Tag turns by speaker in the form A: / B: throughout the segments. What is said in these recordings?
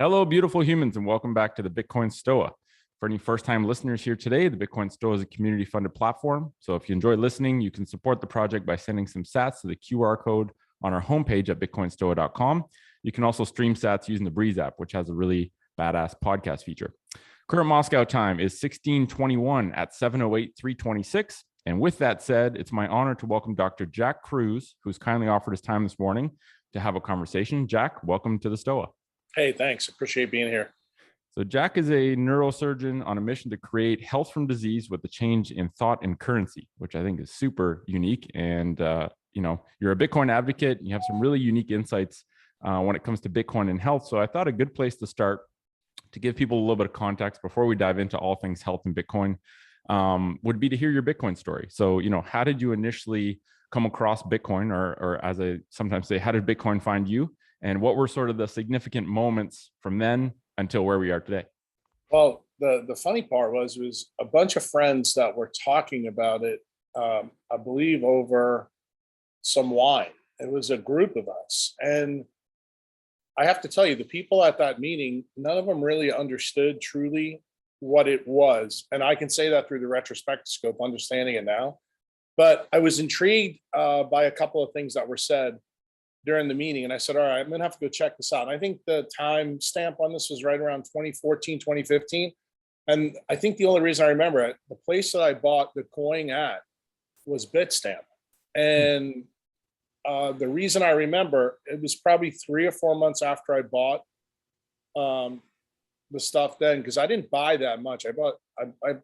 A: Hello, beautiful humans, and welcome back to the Bitcoin Stoa. For any first-time listeners here today, the Bitcoin Stoa is a community-funded platform. So if you enjoy listening, you can support the project by sending some sats to the QR code on our homepage at bitcoinstoa.com. You can also stream sats using the Breeze app, which has a really badass podcast feature. Current Moscow time is 16:21 at 7:08, 3:26. And with that said, it's my honor to welcome Dr. Jack Kruse, who's kindly offered his time this morning to have a conversation. Jack, welcome to the Stoa.
B: Hey, thanks. Appreciate being here.
A: So Jack is a neurosurgeon on a mission to create health from disease with a change in thought and currency, which I think is super unique. And, you're a Bitcoin advocate. And you have some really unique insights when it comes to Bitcoin and health. So I thought a good place to start to give people a little bit of context before we dive into all things health and Bitcoin would be to hear your Bitcoin story. So, how did you initially come across Bitcoin, or as I sometimes say, how did Bitcoin find you? And what were sort of the significant moments from then until where we are today?
B: Well, the funny part was a bunch of friends that were talking about it, I believe over some wine. It was a group of us. And I have to tell you, the people at that meeting, none of them really understood truly what it was. And I can say that through the retrospective, understanding it now. But I was intrigued by a couple of things that were said during the meeting. And I said, all right, I'm going to have to go check this out. And I think the time stamp on this was right around 2014, 2015. And I think the only reason I remember it, the place that I bought the coin at was Bitstamp. And the reason I remember, it was probably 3 or 4 months after I bought the stuff then, because I didn't buy that much. I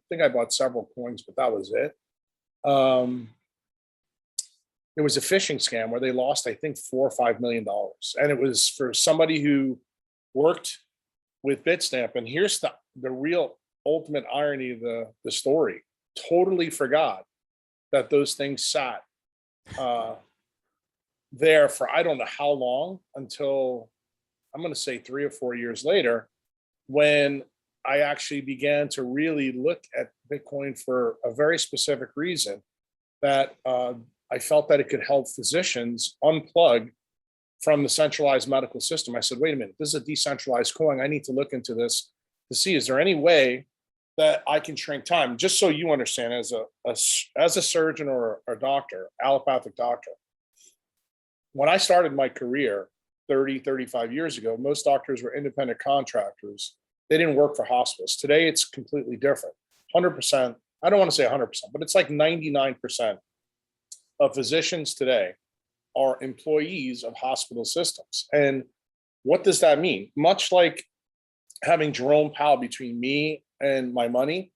B: think I bought several coins, but that was it. It was a phishing scam where they lost, I think, $4 or $5 million. And it was for somebody who worked with Bitstamp. And here's the real ultimate irony of the story. Totally forgot that those things sat there for I don't know how long, until I'm going to say 3 or 4 years later, when I actually began to really look at Bitcoin for a very specific reason, that I felt that it could help physicians unplug from the centralized medical system. I said, wait a minute, this is a decentralized coin. I need to look into this to see, is there any way that I can shrink time? Just so you understand, as a surgeon or a doctor, allopathic doctor, when I started my career 35 years ago, most doctors were independent contractors. They didn't work for hospitals. Today, it's completely different. 100%, I don't want to say 100%, but it's like 99% of physicians today are employees of hospital systems. And what does that mean? Much like having Jerome Powell between me and my money,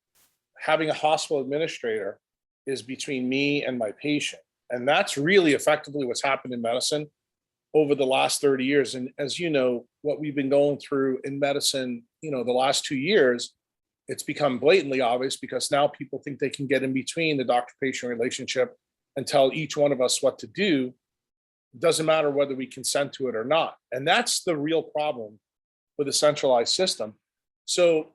B: having a hospital administrator is between me and my patient. And that's really effectively what's happened in medicine over the last 30 years. And as you know, what we've been going through in medicine, the last 2 years, it's become blatantly obvious because now people think they can get in between the doctor-patient relationship and tell each one of us what to do. It doesn't matter whether we consent to it or not. And that's the real problem with a centralized system. So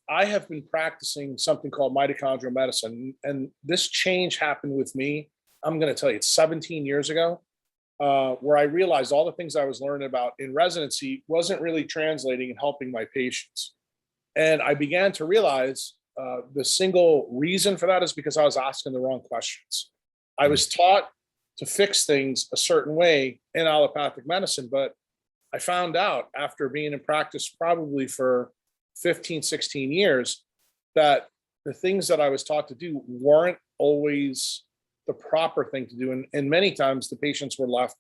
B: I have been practicing something called mitochondrial medicine. And this change happened with me, I'm going to tell you, it's 17 years ago, where I realized all the things I was learning about in residency wasn't really translating and helping my patients. And I began to realize the single reason for that is because I was asking the wrong questions. I was taught to fix things a certain way in allopathic medicine, but I found out after being in practice probably for 15, 16 years, that the things that I was taught to do weren't always the proper thing to do. And many times the patients were left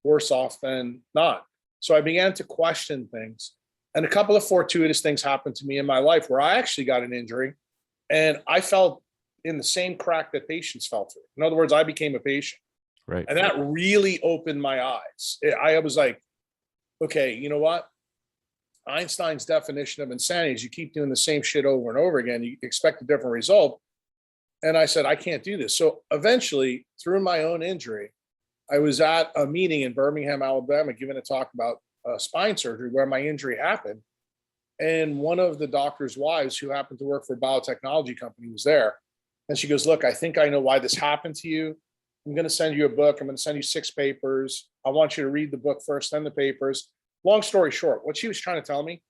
B: worse off than not. So I began to question things. And a couple of fortuitous things happened to me in my life where I actually got an injury and I fell in the same crack that patients fell through. In other words, I became a patient.
A: Right.
B: And that really opened my eyes. I was like, okay, you know what? Einstein's definition of insanity is you keep doing the same shit over and over again. You expect a different result. And I said, I can't do this. So eventually, through my own injury, I was at a meeting in Birmingham, Alabama, giving a talk about spine surgery where my injury happened. And one of the doctor's wives, who happened to work for a biotechnology company, was there. And she goes, look, I think I know why this happened to you. I'm going to send you a book. I'm going to send you 6 papers. I want you to read the book first, then the papers. Long story short, what she was trying to tell me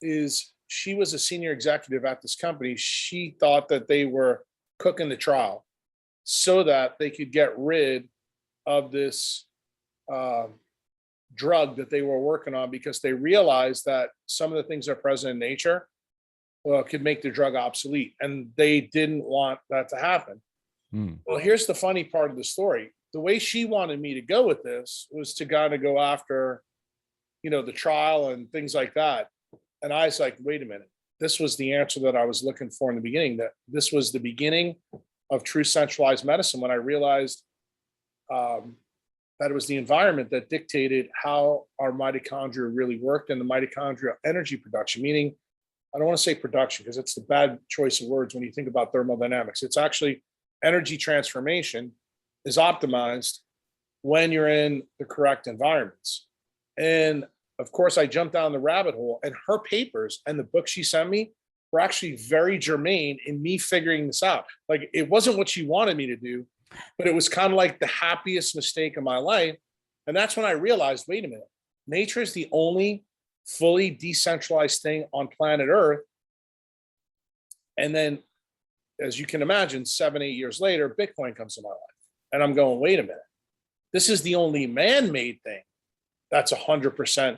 B: is she was a senior executive at this company. She thought that they were cooking the trial so that they could get rid of this uh, drug that they were working on, because they realized that some of the things that are present in nature could make the drug obsolete, and they didn't want that to happen. Well, here's the funny part of the story. The way she wanted me to go with this was to kind of go after, the trial and things like that. And I was like, wait a minute. This was the answer that I was looking for in the beginning, that this was the beginning of true centralized medicine, when I realized that it was the environment that dictated how our mitochondria really worked, and the mitochondrial energy production, meaning, I don't want to say production because it's the bad choice of words when you think about thermodynamics. It's actually energy transformation is optimized when you're in the correct environments. And of course, I jumped down the rabbit hole, and her papers and the book she sent me were actually very germane in me figuring this out. Like, it wasn't what she wanted me to do, but it was kind of like the happiest mistake of my life. And that's when I realized, wait a minute, nature is the only fully decentralized thing on planet Earth. And then, as you can imagine, 7-8 years later, Bitcoin comes to my life. And I'm going, wait a minute, this is the only man-made thing that's 100%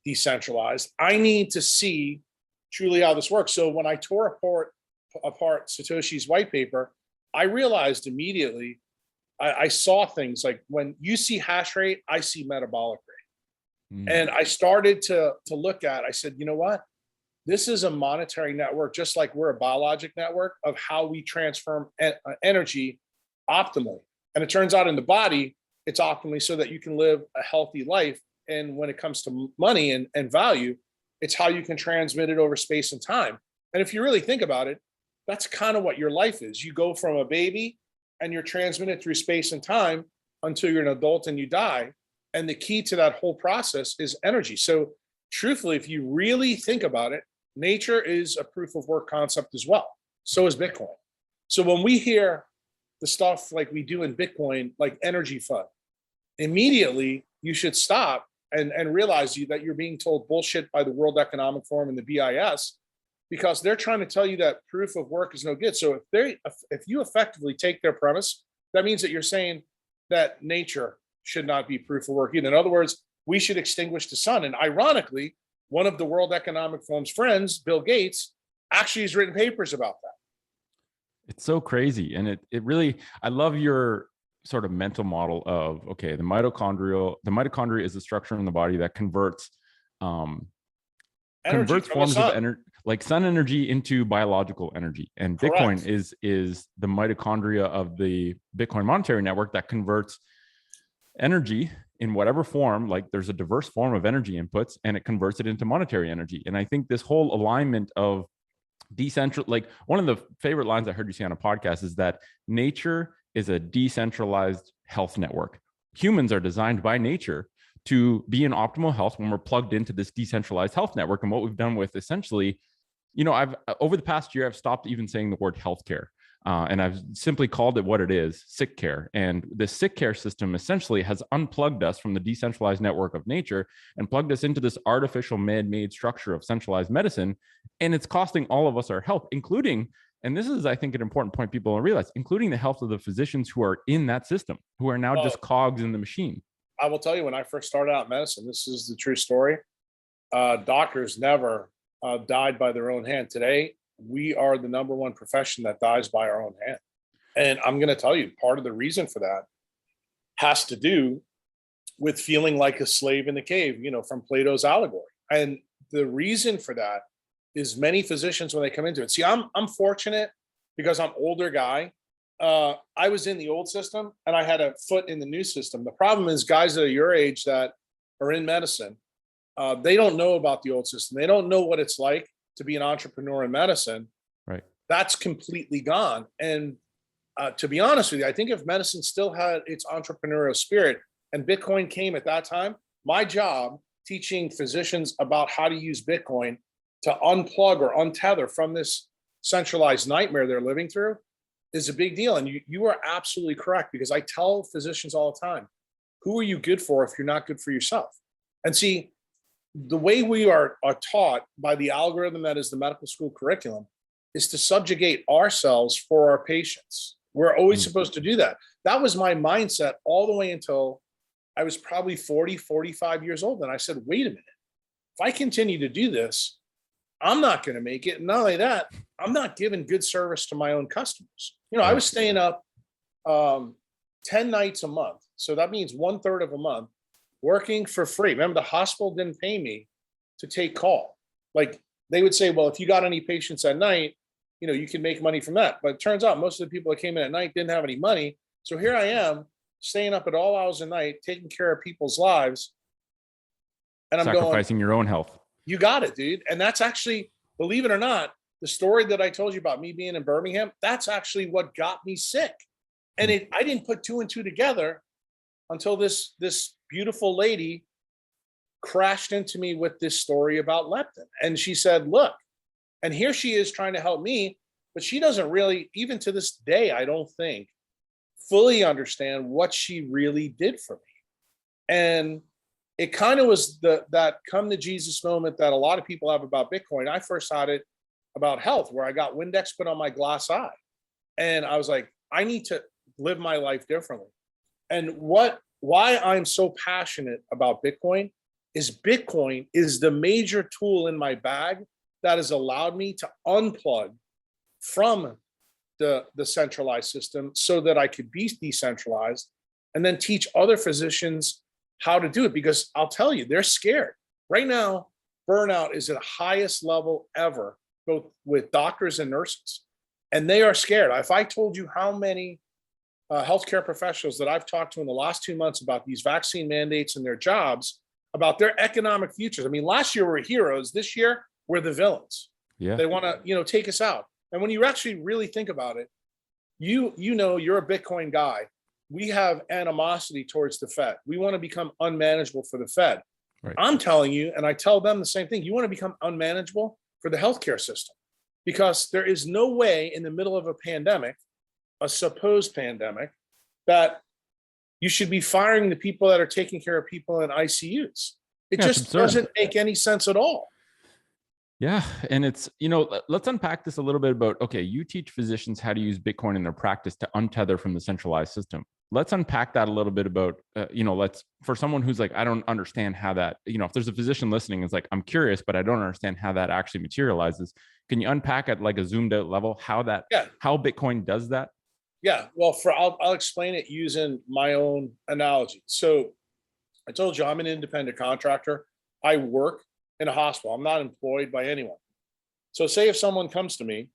B: decentralized. I need to see truly how this works. So when I tore apart Satoshi's white paper, I realized immediately, I saw things like, when you see hash rate, I see metabolic rate. And I started to look at, I said, you know what? This is a monetary network, just like we're a biologic network of how we transform energy optimally. And it turns out in the body, it's optimally so that you can live a healthy life. And when it comes to money and value, it's how you can transmit it over space and time. And if you really think about it, that's kind of what your life is. You go from a baby and you're transmitted through space and time until you're an adult and you die. And the key to that whole process is energy. So truthfully, if you really think about it, nature is a proof of work concept as well. So is Bitcoin. So when we hear the stuff like we do in Bitcoin, like energy fund, immediately you should stop and realize that you're being told bullshit by the World Economic Forum and the BIS, because they're trying to tell you that proof of work is no good. So if you effectively take their premise, that means that you're saying that nature should not be proof of work either. In other words, we should extinguish the sun. And ironically, one of the World Economic Forum's friends, Bill Gates, actually has written papers about that.
A: It's so crazy. And it really, I love your sort of mental model of, okay, the mitochondria is the structure in the body that converts forms of energy, like sun energy, into biological energy. And Correct. Bitcoin is the mitochondria of the Bitcoin monetary network that converts energy in whatever form. Like, there's a diverse form of energy inputs, and it converts it into monetary energy. And I think this whole alignment of like, one of the favorite lines I heard you say on a podcast is that nature is a decentralized health network. Humans are designed by nature to be in optimal health when we're plugged into this decentralized health network. And what we've done with, essentially, I've over the past year, I've stopped even saying the word healthcare. And I've simply called it what it is, sickcare. And the sickcare system essentially has unplugged us from the decentralized network of nature and plugged us into this artificial man-made structure of centralized medicine. And it's costing all of us our health, including, and this is, I think, an important point people don't realize, including the health of the physicians who are in that system, who are now just cogs in the machine.
B: I will tell you, when I first started out in medicine, this is the true story. Doctors never died by their own hand. Today, we are the number one profession that dies by our own hand. And I'm going to tell you, part of the reason for that has to do with feeling like a slave in the cave, from Plato's allegory. And the reason for that is many physicians, when they come into it, see, I'm fortunate because I'm older guy. I was in the old system and I had a foot in the new system. The problem is, guys that are your age that are in medicine, they don't know about the old system. They don't know what it's like to be an entrepreneur in medicine.
A: Right.
B: That's completely gone. And to be honest with you, I think if medicine still had its entrepreneurial spirit and Bitcoin came at that time, my job teaching physicians about how to use Bitcoin to unplug or untether from this centralized nightmare they're living through is a big deal. And you are absolutely correct, because I tell physicians all the time, who are you good for if you're not good for yourself? And see, the way we are taught by the algorithm that is the medical school curriculum is to subjugate ourselves for our patients. We're always supposed to do that. That was my mindset all the way until I was probably 40, 45 years old. And I said, wait a minute, if I continue to do this, I'm not going to make it. And not only that, I'm not giving good service to my own customers. I was staying up 10 nights a month. So that means 1/3 of a month working for free. Remember, the hospital didn't pay me to take call. Like they would say, well, if you got any patients at night, you can make money from that. But it turns out most of the people that came in at night didn't have any money. So here I am staying up at all hours of the night, taking care of people's lives. And I'm
A: sacrificing your own health.
B: You got it, dude. And that's actually, believe it or not, the story that I told you about me being in Birmingham, that's actually what got me sick. And I didn't put two and two together until this beautiful lady crashed into me with this story about leptin. And she said, look, and here she is trying to help me, but she doesn't really, even to this day, I don't think, fully understand what she really did for me. And it kind of was that come to Jesus moment that a lot of people have about Bitcoin. I first had it about health, where I got Windex put on my glass eye. And I was like, I need to live my life differently. And why I'm so passionate about Bitcoin is the major tool in my bag that has allowed me to unplug from the centralized system so that I could be decentralized and then teach other physicians how to do it. Because I'll tell you, they're scared. Right now, burnout is at the highest level ever, both with doctors and nurses. And they are scared. If I told you how many healthcare professionals that I've talked to in the last 2 months about these vaccine mandates and their jobs, about their economic futures. I mean, last year we're heroes. This year we're the villains.
A: Yeah.
B: They want to, take us out. And when you actually really think about it, you're a Bitcoin guy. We have animosity towards the Fed. We want to become unmanageable for the Fed.
A: Right.
B: I'm telling you, and I tell them the same thing. You want to become unmanageable for the healthcare system, because there is no way in the middle of a pandemic, a supposed pandemic, that you should be firing the people that are taking care of people in ICUs. It just doesn't make any sense at all.
A: Yeah. And it's, let's unpack this a little bit about, okay, you teach physicians how to use Bitcoin in their practice to untether from the centralized system. Let's unpack that a little bit about, for someone who's like, I don't understand how that, if there's a physician listening, it's like, I'm curious, but I don't understand how that actually materializes. Can you unpack at like a zoomed out level how Bitcoin does that?
B: Yeah, well, I'll explain it using my own analogy. So I told you I'm an independent contractor. I work in a hospital. I'm not employed by anyone. So say if someone comes to me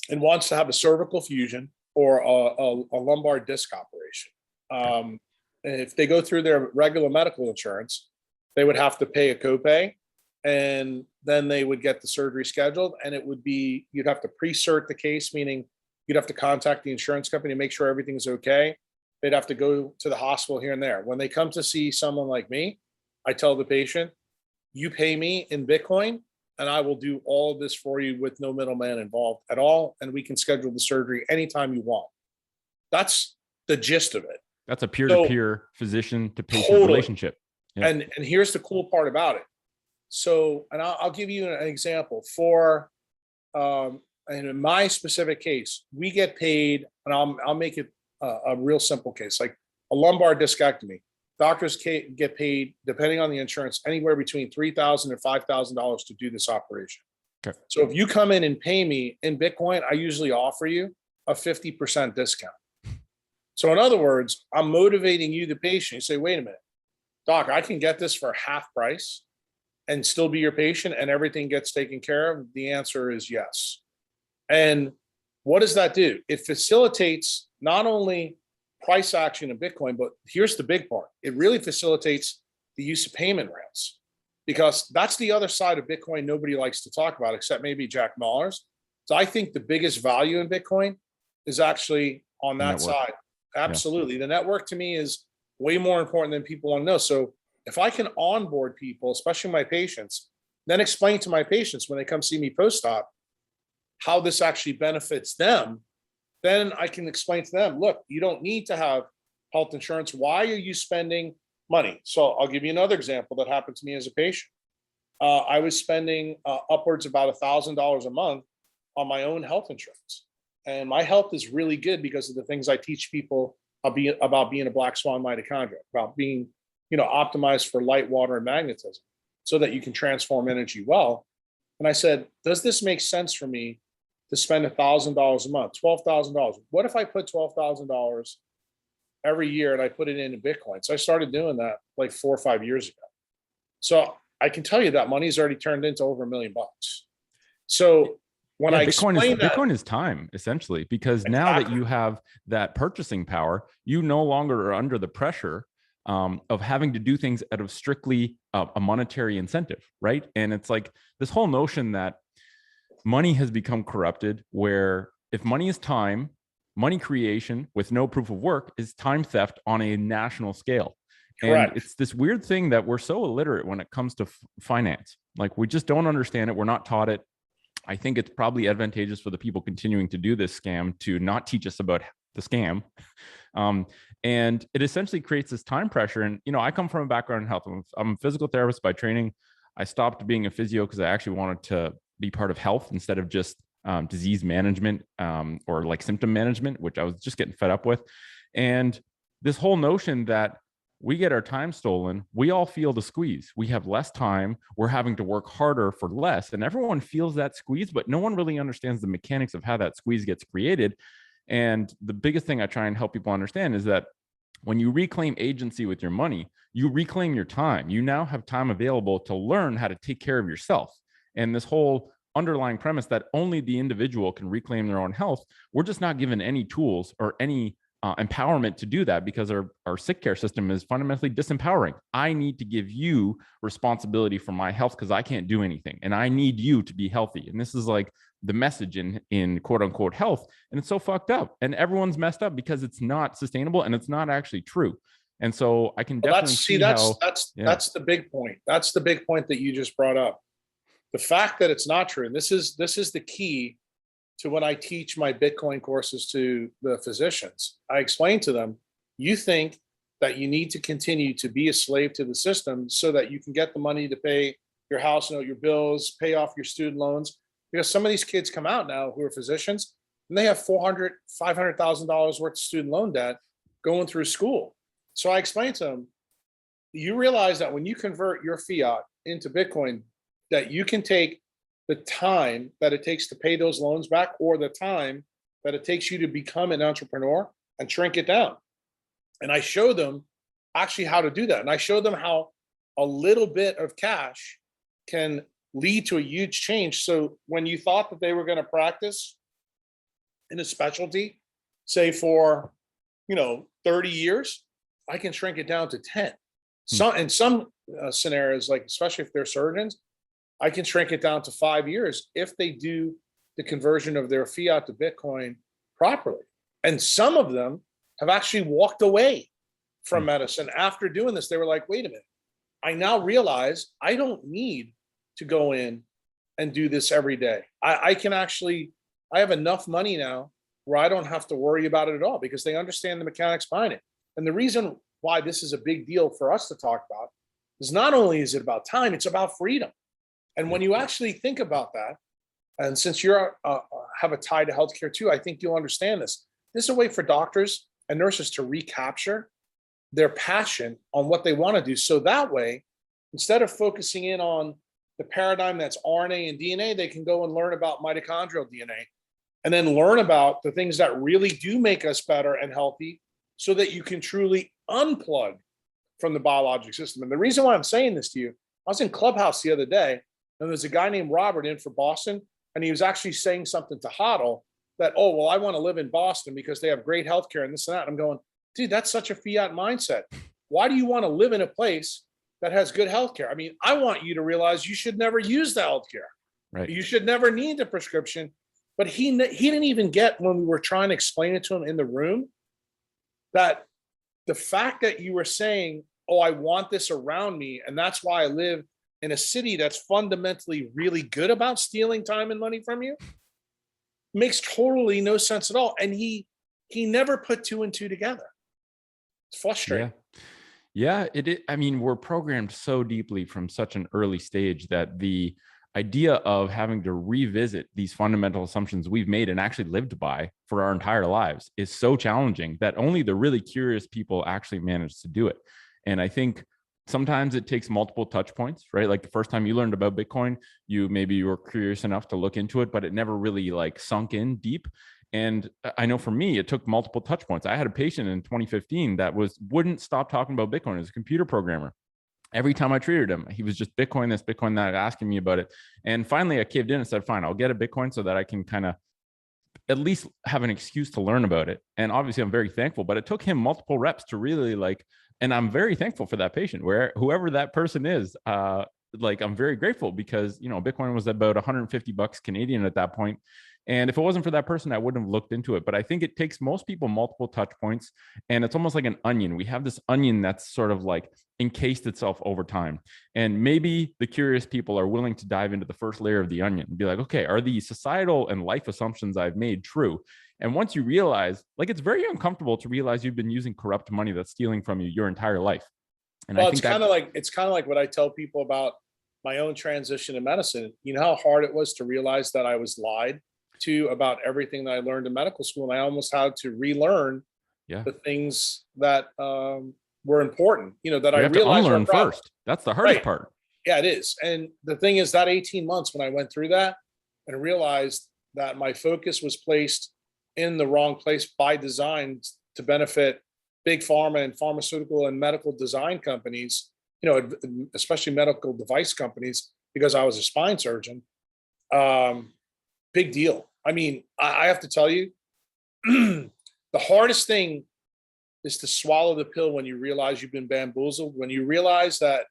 B: and wants to have a cervical fusion or a lumbar disc operation, if they go through their regular medical insurance, they would have to pay a copay, and then they would get the surgery scheduled, and you'd have to pre-cert the case, meaning you'd have to contact the insurance company to make sure everything's okay. They'd have to go to the hospital here and there. When they come to see someone like me, I tell the patient, you pay me in Bitcoin and I will do all of this for you with no middleman involved at all. And we can schedule the surgery anytime you want. That's the gist of it.
A: That's a peer-to-peer physician to patient relationship.
B: Yeah. And here's the cool part about it. So, and I'll give you an example for, and in my specific case, we get paid, and I'll make it a real simple case, like a lumbar discectomy. Doctors get paid, depending on the insurance, anywhere between $3,000 and $5,000 to do this operation.
A: Okay.
B: So if you come in and pay me in Bitcoin, I usually offer you a 50% discount. So in other words, I'm motivating you, the patient. You say, wait a minute, doc, I can get this for half price and still be your patient and everything gets taken care of? The answer is yes. And what does that do? It facilitates not only price action in Bitcoin, but here's the big part. It really facilitates the use of payment rails, because that's the other side of Bitcoin nobody likes to talk about, except maybe Jack Mallers. So I think the biggest value in Bitcoin is actually on that side. Absolutely. Yeah. The network to me is way more important than people want to know. So if I can onboard people, especially my patients, then explain to my patients when they come see me post-op how this actually benefits them, then I can explain to them, look, you don't need to have health insurance. Why are you spending money. So I'll give you another example that happened to me as a patient. I was spending upwards about $1,000 a month on my own health insurance. And my health is really good because of the things I teach people about being a black swan mitochondria, about being, optimized for light, water, and magnetism so that you can transform energy well. And I said, does this make sense for me to spend $1,000 a month, $12,000? What if I put $12,000 every year and I put it into Bitcoin? So I started doing that like 4 or 5 years ago. So I can tell you that money's already turned into over $1 million. So when I
A: Bitcoin is time, essentially, because now that you have that purchasing power, you no longer are under the pressure of having to do things out of strictly a monetary incentive, right? And it's like this whole notion that money has become corrupted, where if money is time, money creation with no proof of work is time theft on a national scale.
B: Correct.
A: And it's this weird thing that we're so illiterate when it comes to finance. Like, we just don't understand it. We're not taught it. I think it's probably advantageous for the people continuing to do this scam to not teach us about the scam. And it essentially creates this time pressure. And, I come from a background in health. I'm a physical therapist by training. I stopped being a physio because I actually wanted to be part of health instead of just disease management or like symptom management, which I was just getting fed up with. And this whole notion that we get our time stolen, we all feel the squeeze. We have less time. We're having to work harder for less. And everyone feels that squeeze, but no one really understands the mechanics of how that squeeze gets created. And the biggest thing I try and help people understand is that when you reclaim agency with your money, you reclaim your time. You now have time available to learn how to take care of yourself. And this whole underlying premise that only the individual can reclaim their own health, we're just not given any tools or any empowerment to do that, because our sick care system is fundamentally disempowering. I need to give you responsibility for my health because I can't do anything, and I need you to be healthy. And this is like the message in quote unquote health, and it's so fucked up, and everyone's messed up because it's not sustainable and it's not actually true. And so I can definitely
B: that's the big point. That's the big point that you just brought up. The fact that it's not true, and this is the key to when I teach my Bitcoin courses to the physicians. I explain to them, you think that you need to continue to be a slave to the system so that you can get the money to pay your house note, your bills, pay off your student loans. Because some of these kids come out now who are physicians and they have $400,000, $500,000 worth of student loan debt going through school. So I explain to them, you realize that when you convert your fiat into Bitcoin, that you can take the time that it takes to pay those loans back, or the time that it takes you to become an entrepreneur, and shrink it down. And I show them actually how to do that. And I show them how a little bit of cash can lead to a huge change. So when you thought that they were going to practice in a specialty, say for, 30 years, I can shrink it down to 10. So in some scenarios, like especially if they're surgeons, I can shrink it down to 5 years if they do the conversion of their fiat to Bitcoin properly. And some of them have actually walked away from medicine after doing this. They were like, wait a minute, I now realize I don't need to go in and do this every day. I have enough money now where I don't have to worry about it at all, because they understand the mechanics behind it. And the reason why this is a big deal for us to talk about is not only is it about time, it's about freedom. And when you actually think about that, and since you're have a tie to healthcare too, I think you'll understand this. This is a way for doctors and nurses to recapture their passion on what they want to do. So that way, instead of focusing in on the paradigm that's RNA and DNA, they can go and learn about mitochondrial DNA, and then learn about the things that really do make us better and healthy, so that you can truly unplug from the biologic system. And the reason why I'm saying this to you, I was in Clubhouse the other day, and there's a guy named Robert in for Boston, and he was actually saying something to Hodl that, oh, well, I want to live in Boston because they have great healthcare and this and that. And I'm going, dude, that's such a fiat mindset. Why do you want to live in a place that has good healthcare? I mean, I want you to realize you should never use the healthcare.
A: Right.
B: You should never need the prescription. But he didn't even get, when we were trying to explain it to him in the room, that the fact that you were saying, oh, I want this around me, and that's why I live in a city that's fundamentally really good about stealing time and money from you, makes totally no sense at all. And he never put two and two together. It's frustrating.
A: Yeah, I mean, we're programmed so deeply from such an early stage that the idea of having to revisit these fundamental assumptions we've made and actually lived by for our entire lives is so challenging that only the really curious people actually manage to do it. And I think sometimes it takes multiple touch points, right? Like the first time you learned about Bitcoin, you were curious enough to look into it, but it never really like sunk in deep. And I know for me, it took multiple touch points. I had a patient in 2015 that wouldn't stop talking about Bitcoin as a computer programmer. Every time I treated him, he was just Bitcoin this, Bitcoin that, asking me about it. And finally, I caved in and said, fine, I'll get a Bitcoin so that I can kind of at least have an excuse to learn about it. And obviously, I'm very thankful, but it took him multiple reps to really like, and I'm very thankful for that patient, where whoever that person is, like I'm very grateful because, you know, Bitcoin was about 150 bucks Canadian at that point. And if it wasn't for that person, I wouldn't have looked into it. But I think it takes most people multiple touch points. And it's almost like an onion. We have this onion that's sort of like encased itself over time. And maybe the curious people are willing to dive into the first layer of the onion and be like, okay, are the societal and life assumptions I've made true? And once you realize, like, it's very uncomfortable to realize you've been using corrupt money that's stealing from you your entire life. And
B: Well,
A: I think
B: it's kind of like what I tell people about my own transition in medicine. You know how hard it was to realize that I was lied to about everything that I learned in medical school, and I almost had to relearn
A: yeah,
B: the things that were important. You know, that
A: you
B: I
A: have to
B: realized were a
A: unlearn
B: problem.
A: first. That's the hardest
B: Right?
A: part.
B: Yeah, it is. And the thing is, that 18 months when I went through that and realized that my focus was placed in the wrong place by design to benefit big pharma and pharmaceutical and medical design companies, you know, especially medical device companies, because I was a spine surgeon. Big deal. I mean, I have to tell you, the hardest thing is to swallow the pill when you realize you've been bamboozled, when you realize that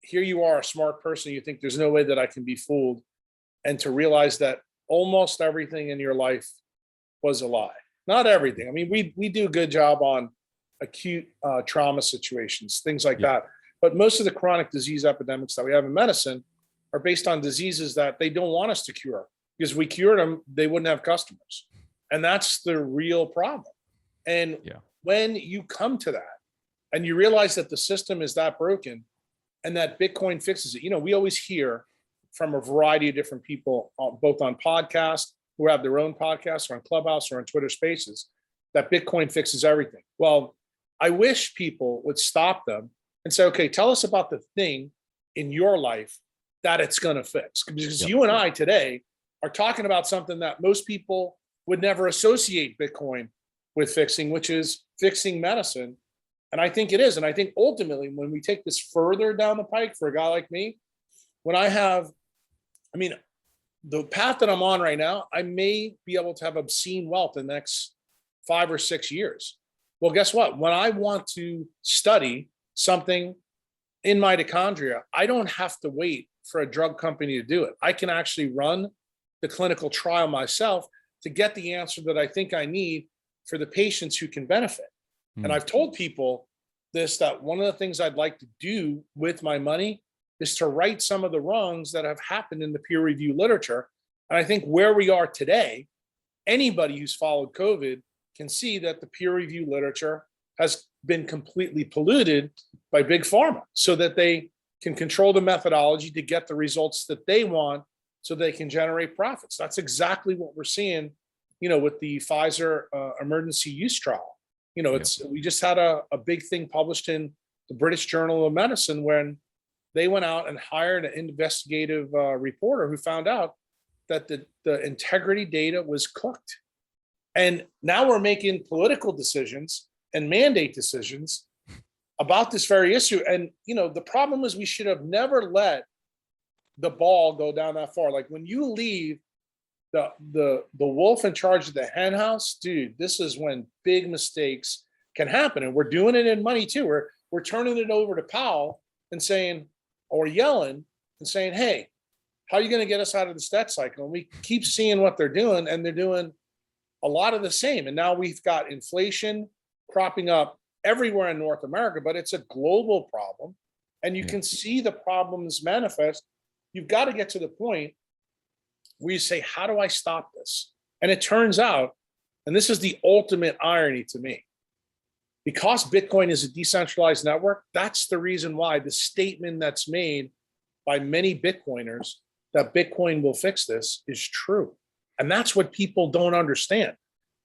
B: here you are, a smart person, you think there's no way that I can be fooled, and to realize that almost everything in your life was a lie. Not everything. I mean, we do a good job on acute trauma situations, things like
A: Yeah.
B: that. But most of the chronic disease epidemics that we have in medicine are based on diseases that they don't want us to cure, because if we cured them, they wouldn't have customers. And that's the real problem. And
A: Yeah.
B: when you come to that and you realize that the system is that broken and that Bitcoin fixes it, you know, we always hear from a variety of different people, both on podcasts, who have their own podcasts, or on Clubhouse, or on Twitter Spaces, that Bitcoin fixes everything. Well, I wish people would stop them and say, okay, tell us about the thing in your life that it's going to fix. Because
A: Yep.
B: you and I today are talking about something that most people would never associate Bitcoin with fixing, which is fixing medicine. And I think it is. And I think ultimately, when we take this further down the pike for a guy like me, when I mean, the path that I'm on right now, I may be able to have obscene wealth in the next 5 or 6 years. Well, guess what? When I want to study something in mitochondria, I don't have to wait for a drug company to do it. I can actually run the clinical trial myself to get the answer that I think I need for the patients who can benefit. And I've told people this, that one of the things I'd like to do with my money is to right some of the wrongs that have happened in the peer review literature. And I think where we are today, anybody who's followed COVID can see that the peer review literature has been completely polluted by big pharma so that they can control the methodology to get the results that they want so they can generate profits. That's exactly what we're seeing, you know, with the Pfizer emergency use trial. You know, we just had a big thing published in the British Journal of Medicine when they went out and hired an investigative reporter who found out that the integrity data was cooked. And now we're making political decisions and mandate decisions about this very issue. And, you know, the problem is we should have never let the ball go down that far. Like when you leave the wolf in charge of the hen house, dude, this is when big mistakes can happen. And we're doing it in money too. We're turning it over to Powell and saying, or yelling and saying, hey, how are you going to get us out of this debt cycle? And we keep seeing what they're doing, and they're doing a lot of the same. And now we've got inflation cropping up everywhere in North America, but it's a global problem. And you can see the problems manifest. You've got to get to the point where you say, how do I stop this? And it turns out, and this is the ultimate irony to me, Because Bitcoin is a decentralized network, that's the reason why the statement that's made by many Bitcoiners that Bitcoin will fix this is true. And that's what people don't understand.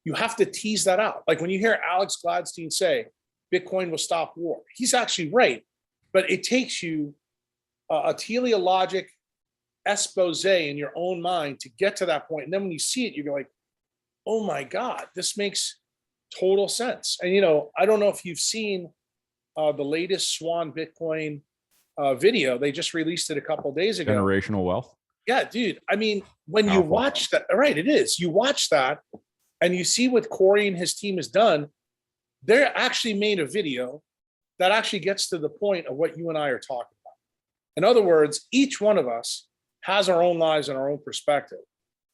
B: You have to tease that out. Like when you hear Alex Gladstein say, Bitcoin will stop war, he's actually right. But it takes you a teleologic expose in your own mind to get to that point. And then when you see it, you're like, oh my God, this makes total sense. And, I don't know if you've seen the latest Swan Bitcoin video. They just released it a couple of days ago.
A: Generational wealth.
B: Yeah, dude. I mean, when you watch that, right, it is. You watch that and you see what Corey and his team has done. They actually made a video that actually gets to the point of what you and I are talking about. In other words, each one of us has our own lives and our own perspective.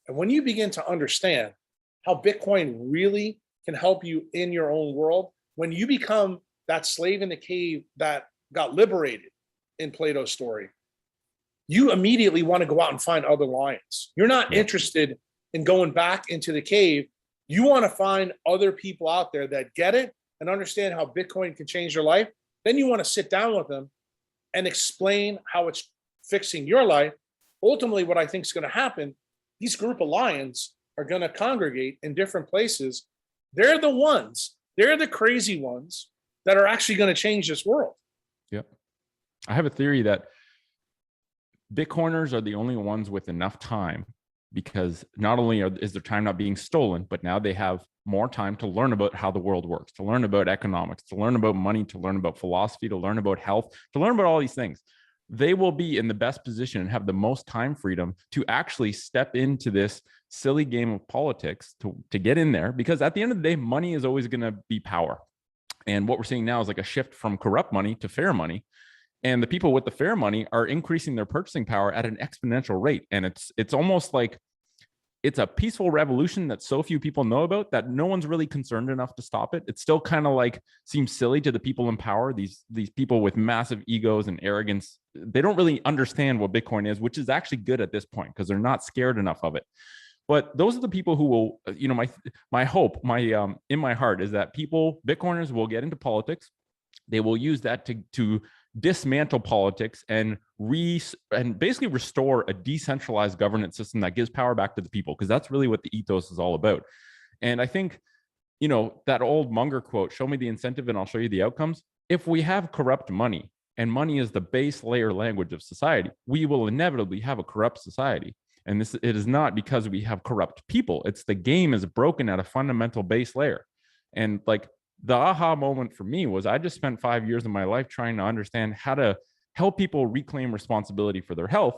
B: And when you begin to understand how Bitcoin really can help you in your own world, when you become that slave in the cave that got liberated in Plato's story, you immediately want to go out and find other lions. You're not interested in going back into the cave. You want to find other people out there that get it and understand how Bitcoin can change your life. Then you want to sit down with them and explain how it's fixing your life. Ultimately, what I think is going to happen, these group of lions are going to congregate in different places. They're the crazy ones that are actually going to change this world.
A: Yep. I have a theory that Bitcoiners are the only ones with enough time, because not only is their time not being stolen, but now they have more time to learn about how the world works, to learn about economics, to learn about money, to learn about philosophy, to learn about health, to learn about all these things. They will be in the best position and have the most time freedom to actually step into this silly game of politics to get in there, because at the end of the day, money is always going to be power. And what we're seeing now is like a shift from corrupt money to fair money. And the people with the fair money are increasing their purchasing power at an exponential rate. And it's almost like it's a peaceful revolution that so few people know about that no one's really concerned enough to stop it. It still kind of like seems silly to the people in power. These people with massive egos and arrogance, they don't really understand what Bitcoin is, which is actually good at this point because they're not scared enough of it. But those are the people who will, my hope, in my heart is that Bitcoiners will get into politics. They will use that to dismantle politics and basically restore a decentralized governance system that gives power back to the people, because that's really what the ethos is all about. And I think, that old Munger quote, show me the incentive and I'll show you the outcomes. If we have corrupt money, and money is the base layer language of society, we will inevitably have a corrupt society. And it is not because we have corrupt people. It's the game is broken at a fundamental base layer. And like, the aha moment for me was I just spent 5 years of my life trying to understand how to help people reclaim responsibility for their health.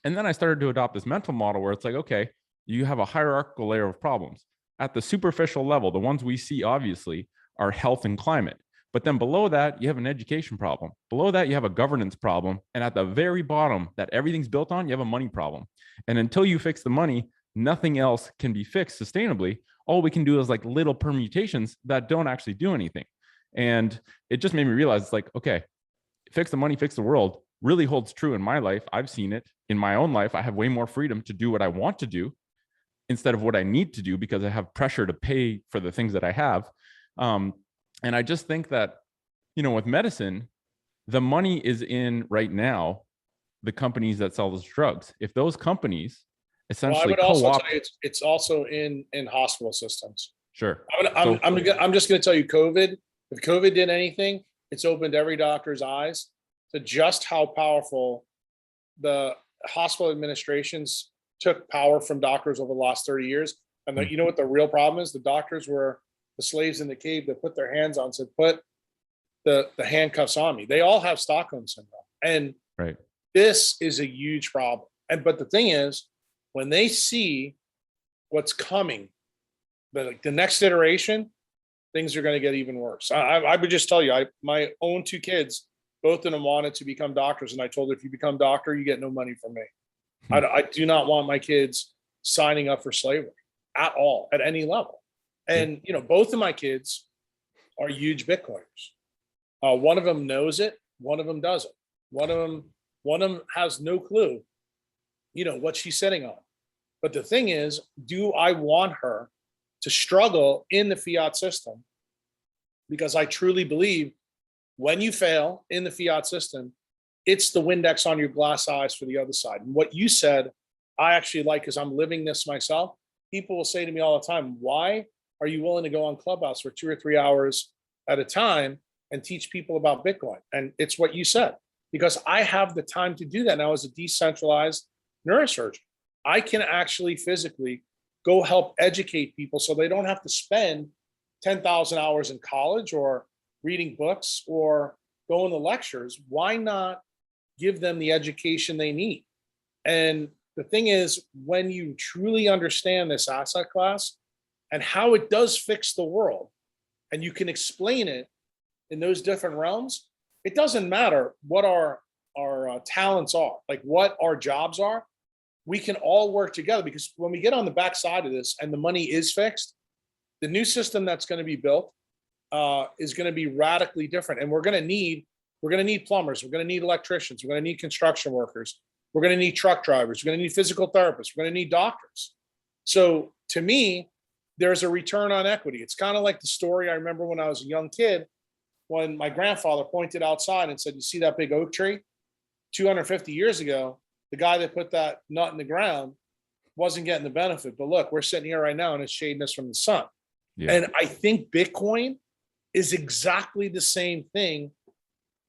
A: And then I started to adopt this mental model where it's like, okay, you have a hierarchical layer of problems. At the superficial level, the ones we see obviously are health and climate. But then below that, you have an education problem. Below that, you have a governance problem. And at the very bottom that everything's built on, you have a money problem. And until you fix the money, nothing else can be fixed sustainably. All we can do is like little permutations that don't actually do anything. And it just made me realize it's like, okay, fix the money, fix the world really holds true in my life. I've seen it in my own life. I have way more freedom to do what I want to do instead of what I need to do because I have pressure to pay for the things that I have. And I just think that, with medicine, the money is in right now, the companies that sell those drugs. If those companies essentially
B: I would also tell you it's also in hospital systems.
A: Sure.
B: I'm just going to tell you, COVID. If COVID did anything, it's opened every doctor's eyes to just how powerful the hospital administrations took power from doctors over the last 30 years. And you know what the real problem is? The doctors were the slaves in the cave that put their hands on, said, put the handcuffs on me. They all have Stockholm syndrome. And
A: right.
B: This is a huge problem. But the thing is, when they see what's coming, the next iteration, things are going to get even worse. I would just tell you, my own two kids, both of them wanted to become doctors. And I told them, if you become doctor, you get no money from me. I do not want my kids signing up for slavery at all, at any level. And, both of my kids are huge Bitcoiners. One of them knows it. One of them doesn't. One of them has no clue what she's sitting on. But the thing is, do I want her to struggle in the fiat system because I truly believe when you fail in the fiat system, it's the Windex on your glass eyes for the other side. And what you said, I actually like, because I'm living this myself. People will say to me all the time, why are you willing to go on Clubhouse for 2 or 3 hours at a time and teach people about Bitcoin? And it's what you said, because I have the time to do that now as a decentralized neurosurgeon. I can actually physically go help educate people so they don't have to spend 10,000 hours in college or reading books or going to lectures. Why not give them the education they need? And the thing is, when you truly understand this asset class and how it does fix the world, and you can explain it in those different realms, it doesn't matter what our talents are, like what our jobs are. We can all work together, because when we get on the backside of this and the money is fixed, the new system that's going to be built is going to be radically different. And we're going to need plumbers, we're going to need electricians, we're going to need construction workers, we're going to need truck drivers, we're going to need physical therapists, we're going to need doctors. So to me, there's a return on equity. It's kind of like the story I remember when I was a young kid, when my grandfather pointed outside and said, you see that big oak tree? 250 years ago, the guy that put that nut in the ground wasn't getting the benefit. But look, we're sitting here right now and it's shading us from the sun. Yeah. And I think Bitcoin is exactly the same thing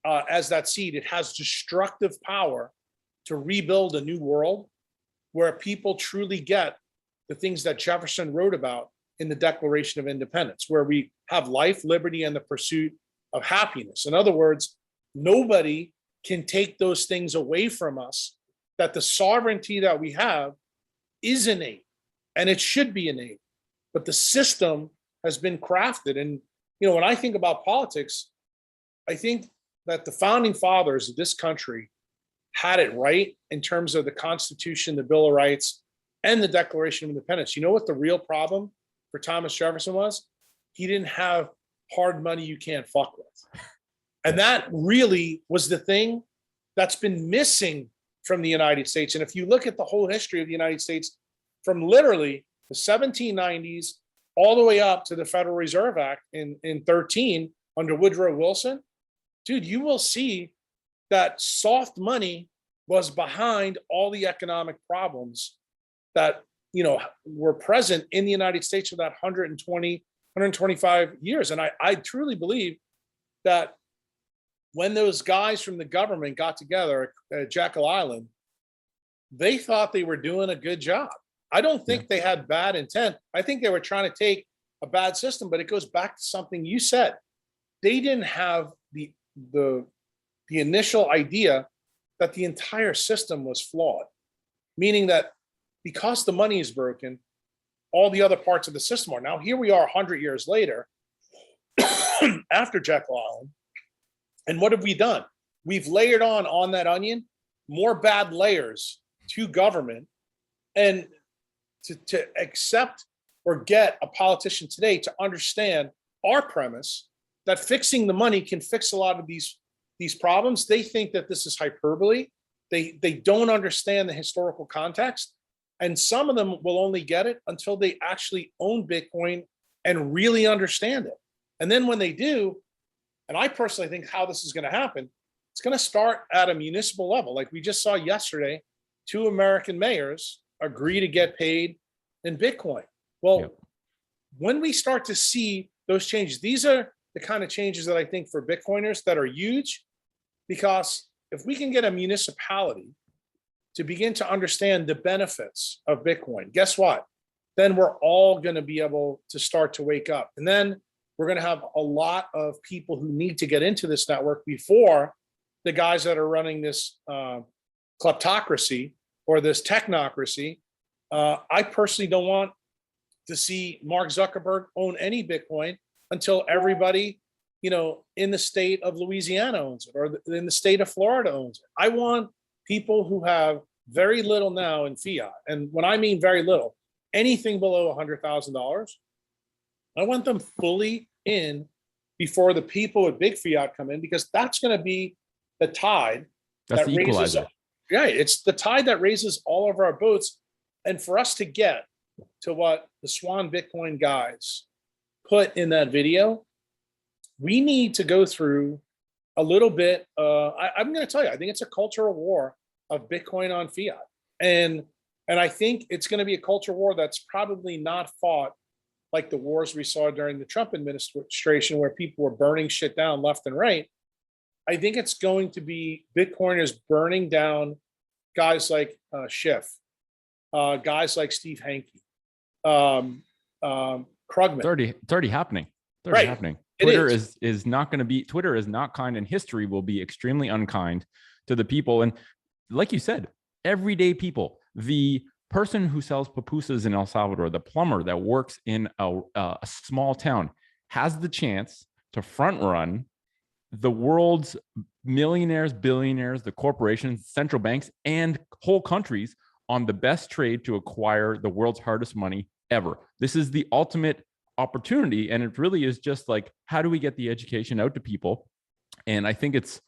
B: as that seed. It has destructive power to rebuild a new world where people truly get the things that Jefferson wrote about in the Declaration of Independence, where we have life, liberty, and the pursuit of happiness. In other words, nobody can take those things away from us, that the sovereignty that we have is innate, and it should be innate. But the system has been crafted. And, when I think about politics, I think that the founding fathers of this country had it right in terms of the Constitution, the Bill of Rights, and the Declaration of Independence. You know what the real problem for Thomas Jefferson was? He didn't have hard money you can't fuck with. And that really was the thing that's been missing from the United States. And if you look at the whole history of the United States, from literally the 1790s all the way up to the Federal Reserve Act in 13 under Woodrow Wilson, dude, you will see that soft money was behind all the economic problems that, were present in the United States for that 125 years. And I truly believe that when those guys from the government got together at Jekyll Island, they thought they were doing a good job. I don't think they had bad intent. I think they were trying to take a bad system, but it goes back to something you said. They didn't have the initial idea that the entire system was flawed, meaning that because the money is broken, all the other parts of the system are. Now, here we are 100 years later, after Jekyll Island, and what have we done? We've layered on that onion more bad layers to government, and to accept or get a politician today to understand our premise that fixing the money can fix a lot of these problems. They think that this is hyperbole. They don't understand the historical context. And some of them will only get it until they actually own Bitcoin and really understand it. And then when they do, and I personally think how this is going to happen, it's going to start at a municipal level. Like we just saw yesterday, 2 American mayors agree to get paid in Bitcoin. Well, when we start to see those changes, these are the kind of changes that I think for Bitcoiners that are huge, because if we can get a municipality to begin to understand the benefits of Bitcoin, guess what? Then we're all going to be able to start to wake up. And then we're going to have a lot of people who need to get into this network before the guys that are running this kleptocracy or this technocracy. I personally don't want to see Mark Zuckerberg own any Bitcoin until everybody, in the state of Louisiana owns it, or in the state of Florida owns it. I want people who have very little now in fiat. And when I mean very little, anything below $100,000, I want them fully in before the people with big fiat come in, because that's going to be the tide that raises. Equalizer. Yeah, it's the tide that raises all of our boats. And for us to get to what the Swan Bitcoin guys put in that video, we need to go through a little bit. I'm going to tell you, I think it's a cultural war of Bitcoin on fiat. And I think it's going to be a culture war that's probably not fought like the wars we saw during the Trump administration, where people were burning shit down left and right. I think it's going to be Bitcoiners burning down guys like Schiff, guys like Steve Hanke, Krugman.
A: It's already happening. It's already happening. Twitter is not going to be, Twitter is not kind, and history will be extremely unkind to the people. And like you said, everyday people, the person who sells pupusas in El Salvador, the plumber that works in a small town, has the chance to front run the world's millionaires, billionaires, the corporations, central banks, and whole countries on the best trade to acquire the world's hardest money ever. This is the ultimate opportunity, and it really is just like, how do we get the education out to people? And I think it's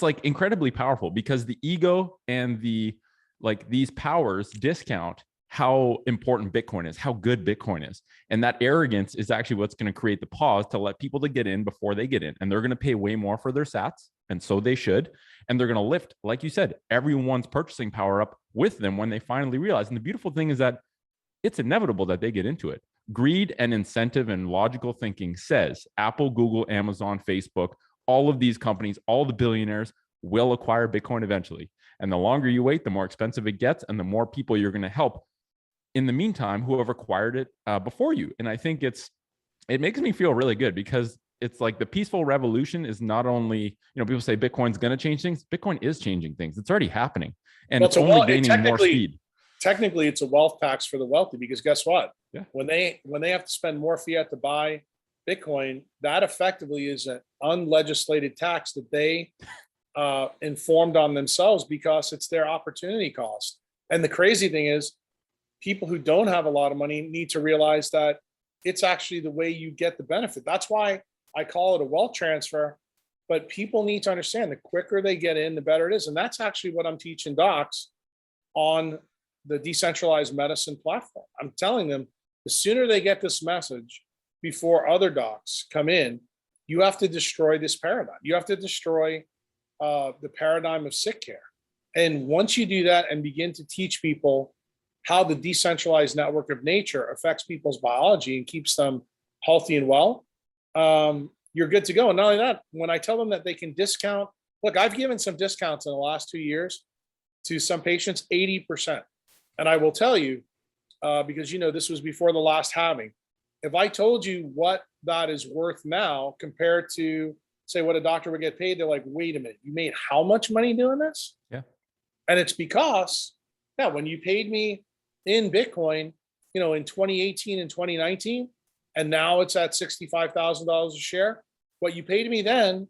A: like incredibly powerful, because the ego and the like these powers discount how important Bitcoin is, how good Bitcoin is. And that arrogance is actually what's going to create the pause to let people to get in before they get in. And they're going to pay way more for their sats, and so they should. And they're going to lift, like you said, everyone's purchasing power up with them when they finally realize. And the beautiful thing is that it's inevitable that they get into it. Greed and incentive and logical thinking says Apple, Google, Amazon, Facebook, all of these companies, all the billionaires will acquire Bitcoin eventually. And the longer you wait, the more expensive it gets, and the more people you're going to help in the meantime who have acquired it before you. And I think it makes me feel really good, because it's like the peaceful revolution is not only, people say Bitcoin's going to change things. Bitcoin is changing things. It's already happening, and it's only gaining more speed.
B: Technically, it's a wealth tax for the wealthy, because guess what?
A: Yeah.
B: When they have to spend more fiat to buy Bitcoin, that effectively is an unlegislated tax that they informed on themselves, because it's their opportunity cost. And the crazy thing is, people who don't have a lot of money need to realize that it's actually the way you get the benefit. That's why I call it a wealth transfer. But people need to understand, the quicker they get in, the better it is. And that's actually what I'm teaching docs on the decentralized medicine platform. I'm telling them, the sooner they get this message before other docs come in, you have to destroy this paradigm. You have to destroy the paradigm of sick care. And once you do that and begin to teach people how the decentralized network of nature affects people's biology and keeps them healthy and well, you're good to go. And not only that, when I tell them that they can discount, look, I've given some discounts in the last 2 years to some patients, 80%. And I will tell you, because this was before the last halving, if I told you what that is worth now compared to, say, what a doctor would get paid, they're like, wait a minute, you made how much money doing this?
A: Yeah. And
B: it's because, when you paid me in Bitcoin, in 2018 and 2019, and now it's at $65,000 a share, what you paid me then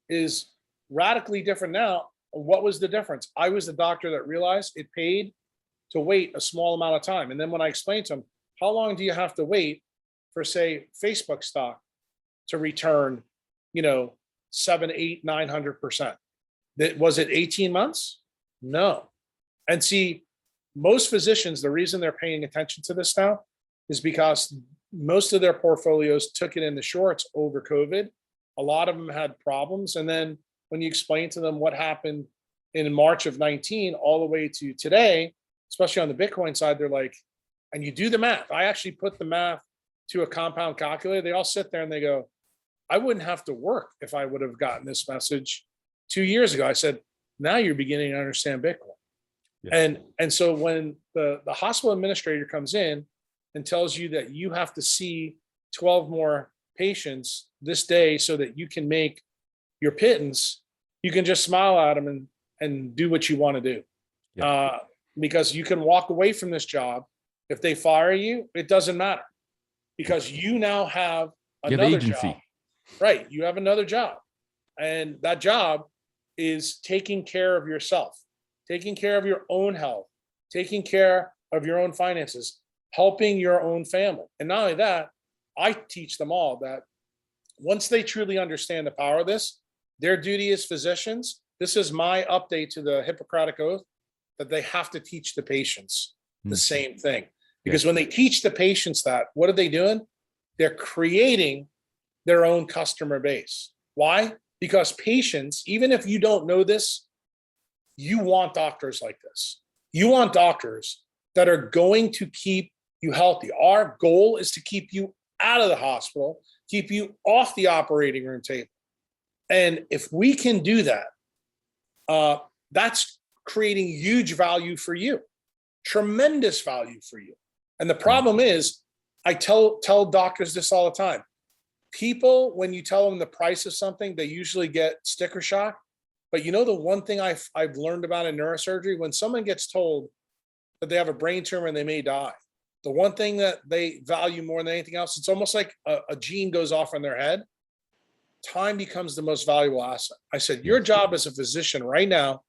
B: is radically different now. What was the difference? I was the doctor that realized it paid to wait a small amount of time. And then when I explained to him, how long do you have to wait for, say, Facebook stock to return, 7, 8, 900%? Was it 18 months? No. And see, most physicians, the reason they're paying attention to this now is because most of their portfolios took it in the shorts over COVID. A lot of them had problems. And then when you explain to them what happened in March of 19 all the way to today, especially on the Bitcoin side, they're like, and you do the math. I actually put the math to a compound calculator. They all sit there and they go, I wouldn't have to work if I would have gotten this message 2 years ago. I said, now you're beginning to understand Bitcoin. Yeah. And so when the hospital administrator comes in and tells you that you have to see 12 more patients this day so that you can make your pittance, you can just smile at them and do what you want to do. Yeah. Because you can walk away from this job. If they fire you, it doesn't matter, because you now have another job. Right. You have another job. And that job is taking care of yourself, taking care of your own health, taking care of your own finances, helping your own family. And not only that, I teach them all that once they truly understand the power of this, their duty as physicians, this is my update to the Hippocratic Oath, that they have to teach the patients the same thing. Because when they teach the patients that, what are they doing? They're creating their own customer base. Why? Because patients, even if you don't know this, you want doctors like this. You want doctors that are going to keep you healthy. Our goal is to keep you out of the hospital, keep you off the operating room table. And if we can do that, that's creating huge value for you, tremendous value for you. And the problem is, I tell doctors this all the time. People, when you tell them the price of something, they usually get sticker shock. But you know, the one thing I've learned about in neurosurgery, when someone gets told that they have a brain tumor and they may die, the one thing that they value more than anything else, it's almost like a gene goes off in their head. Time becomes the most valuable asset. I said, your job as a physician right now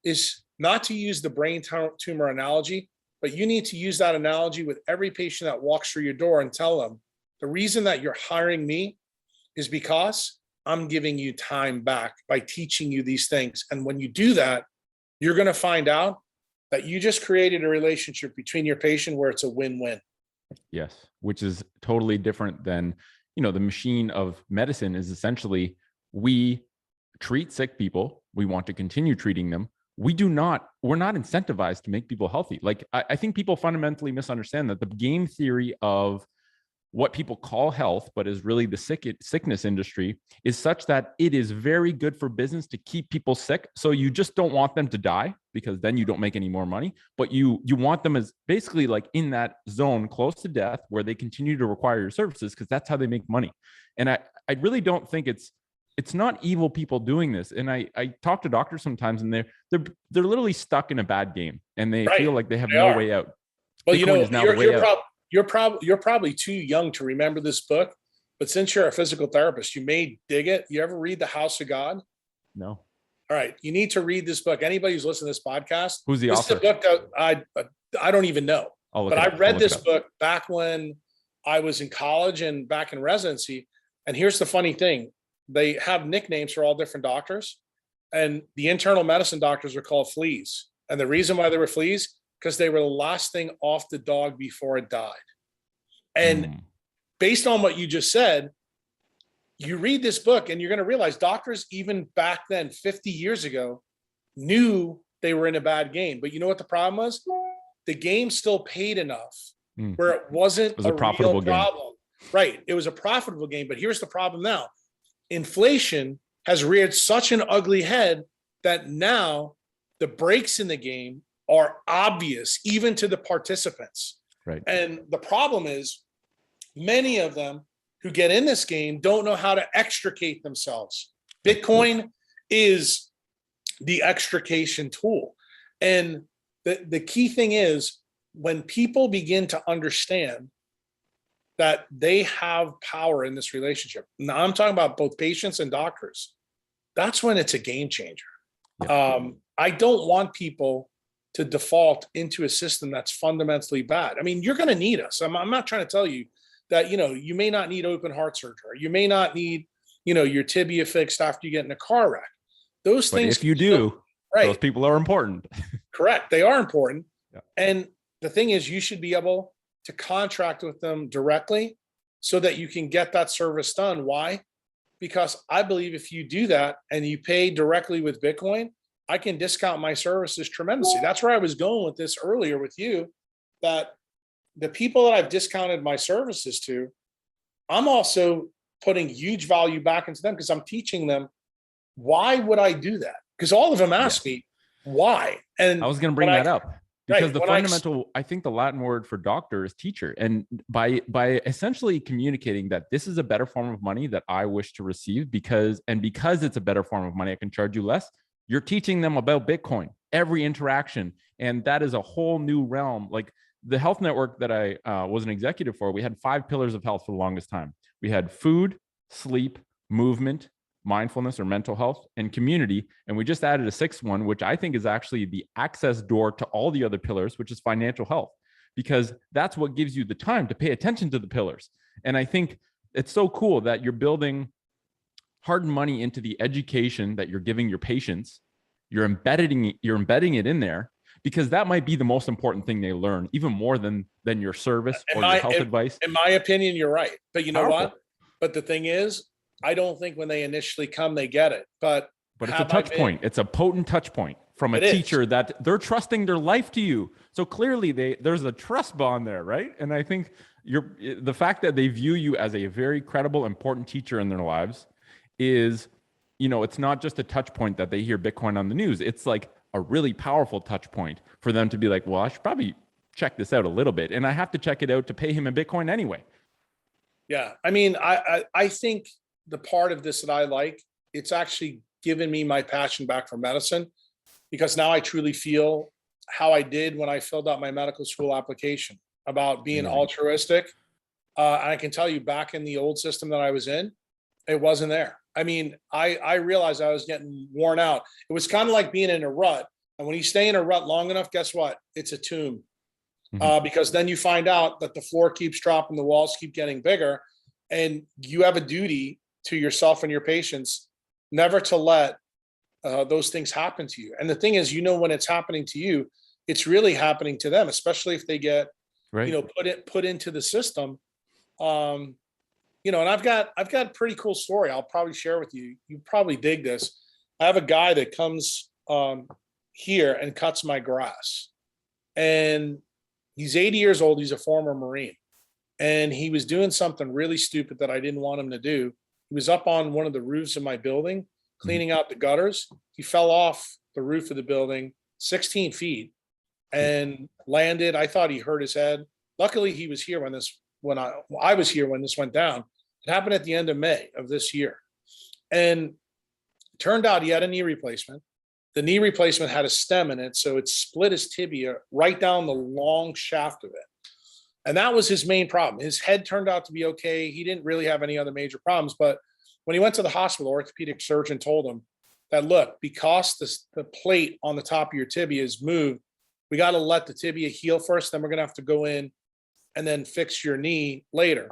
B: is not to use the brain tumor analogy, but you need to use that analogy with every patient that walks through your door and tell them, the reason that you're hiring me is because I'm giving you time back by teaching you these things. And when you do that, you're going to find out that you just created a relationship between your patient where it's a win-win.
A: Yes, which is totally different than, the machine of medicine is essentially, we treat sick people. We want to continue treating them. We're not incentivized to make people healthy. Like, I think people fundamentally misunderstand that the game theory of what people call health, but is really the sickness industry, is such that it is very good for business to keep people sick. So you just don't want them to die, because then you don't make any more money, but you want them as basically like in that zone close to death where they continue to require your services, because that's how they make money. And I really don't think it's not evil people doing this. And I talk to doctors sometimes, and they're literally stuck in a bad game, and they feel like they have no way out.
B: Well, you're probably too young to remember this book, but since you're a physical therapist, you may dig it. You ever read The House of God?
A: No.
B: All right. You need to read this book. Anybody who's listening to this podcast.
A: Who's the author?
B: This is a book that I don't even know, but I read this book back when I was in college and back in residency. And here's the funny thing. They have nicknames for all different doctors, and the internal medicine doctors are called fleas. And the reason why they were fleas, because they were the last thing off the dog before it died. And based on what you just said, you read this book and you're going to realize doctors, even back then, 50 years ago, knew they were in a bad game. But you know what the problem was? The game still paid enough where it wasn't a profitable problem. Right. It was a profitable game. But here's the problem now. Inflation has reared such an ugly head that now the breaks in the game are obvious, even to the participants.
A: Right.
B: And the problem is, many of them who get in this game don't know how to extricate themselves. Bitcoin is the extrication tool. And the key thing is, when people begin to understand that they have power in this relationship, now I'm talking about both patients and doctors, that's when it's a game changer. Yeah. I don't want people to default into a system that's fundamentally bad. I mean, you're going to need us. I'm not trying to tell you that, you may not need open heart surgery. You may not need, your tibia fixed after you get in a car wreck. Those things.
A: If you do, right, those people are important.
B: Correct. They are important. Yeah. And the thing is, you should be able to contract with them directly so that you can get that service done. Why? Because I believe if you do that and you pay directly with Bitcoin, I can discount my services tremendously. That's where I was going with this earlier with you, that the people that I've discounted my services to, I'm also putting huge value back into them, because I'm teaching them, why would I do that? Because all of them ask me why. And
A: I was going to bring that up, because the fundamental, I think the Latin word for doctor is teacher. And by essentially communicating that this is a better form of money that I wish to receive, because it's a better form of money, I can charge you less. You're teaching them about Bitcoin, every interaction. And that is a whole new realm. Like the health network that I was an executive for, we had 5 pillars of health for the longest time. We had food, sleep, movement, mindfulness or mental health, and community. And we just added a 6th one, which I think is actually the access door to all the other pillars, which is financial health, because that's what gives you the time to pay attention to the pillars. And I think it's so cool that you're building hard money into the education that you're giving your patients. You're embedding it in there, because that might be the most important thing they learn, even more than your service or your health advice.
B: In my opinion, you're right. But you know what? But the thing is, I don't think when they initially come, they get it. But
A: it's a touch point. It's a potent touch point from a teacher that they're trusting their life to you. So clearly there's a trust bond there, right? And I think the fact that they view you as a very credible, important teacher in their lives is, it's not just a touch point that they hear Bitcoin on the news. It's like a really powerful touch point for them to be like, well, I should probably check this out a little bit. And I have to check it out to pay him in Bitcoin anyway.
B: Yeah. I mean, I think the part of this that I like, it's actually given me my passion back for medicine, because now I truly feel how I did when I filled out my medical school application about being altruistic. And I can tell you, back in the old system that I was in, it wasn't there. I mean, I realized I was getting worn out. It was kind of like being in a rut. And when you stay in a rut long enough, guess what? It's a tomb. Because then you find out that the floor keeps dropping, the walls keep getting bigger, and you have a duty to yourself and your patients never to let those things happen to you. And the thing is, when it's happening to you, it's really happening to them, especially if they get, put into the system. And I've got a pretty cool story I'll probably share with you. You probably dig this. I have a guy that comes here and cuts my grass, and he's 80 years old. He's a former Marine, and he was doing something really stupid that I didn't want him to do. He was up on one of the roofs of my building, cleaning out the gutters. He fell off the roof of the building 16 feet and landed. I thought he hurt his head. Luckily, he was here when I was here when this went down. It happened at the end of May of this year. And it turned out he had a knee replacement. The knee replacement had a stem in it, so it split his tibia right down the long shaft of it. And that was his main problem. His head turned out to be okay. He didn't really have any other major problems. But when he went to the hospital, orthopedic surgeon told him that, look, because the plate on the top of your tibia is moved, we got to let the tibia heal first. Then we're going to have to go in and then fix your knee later.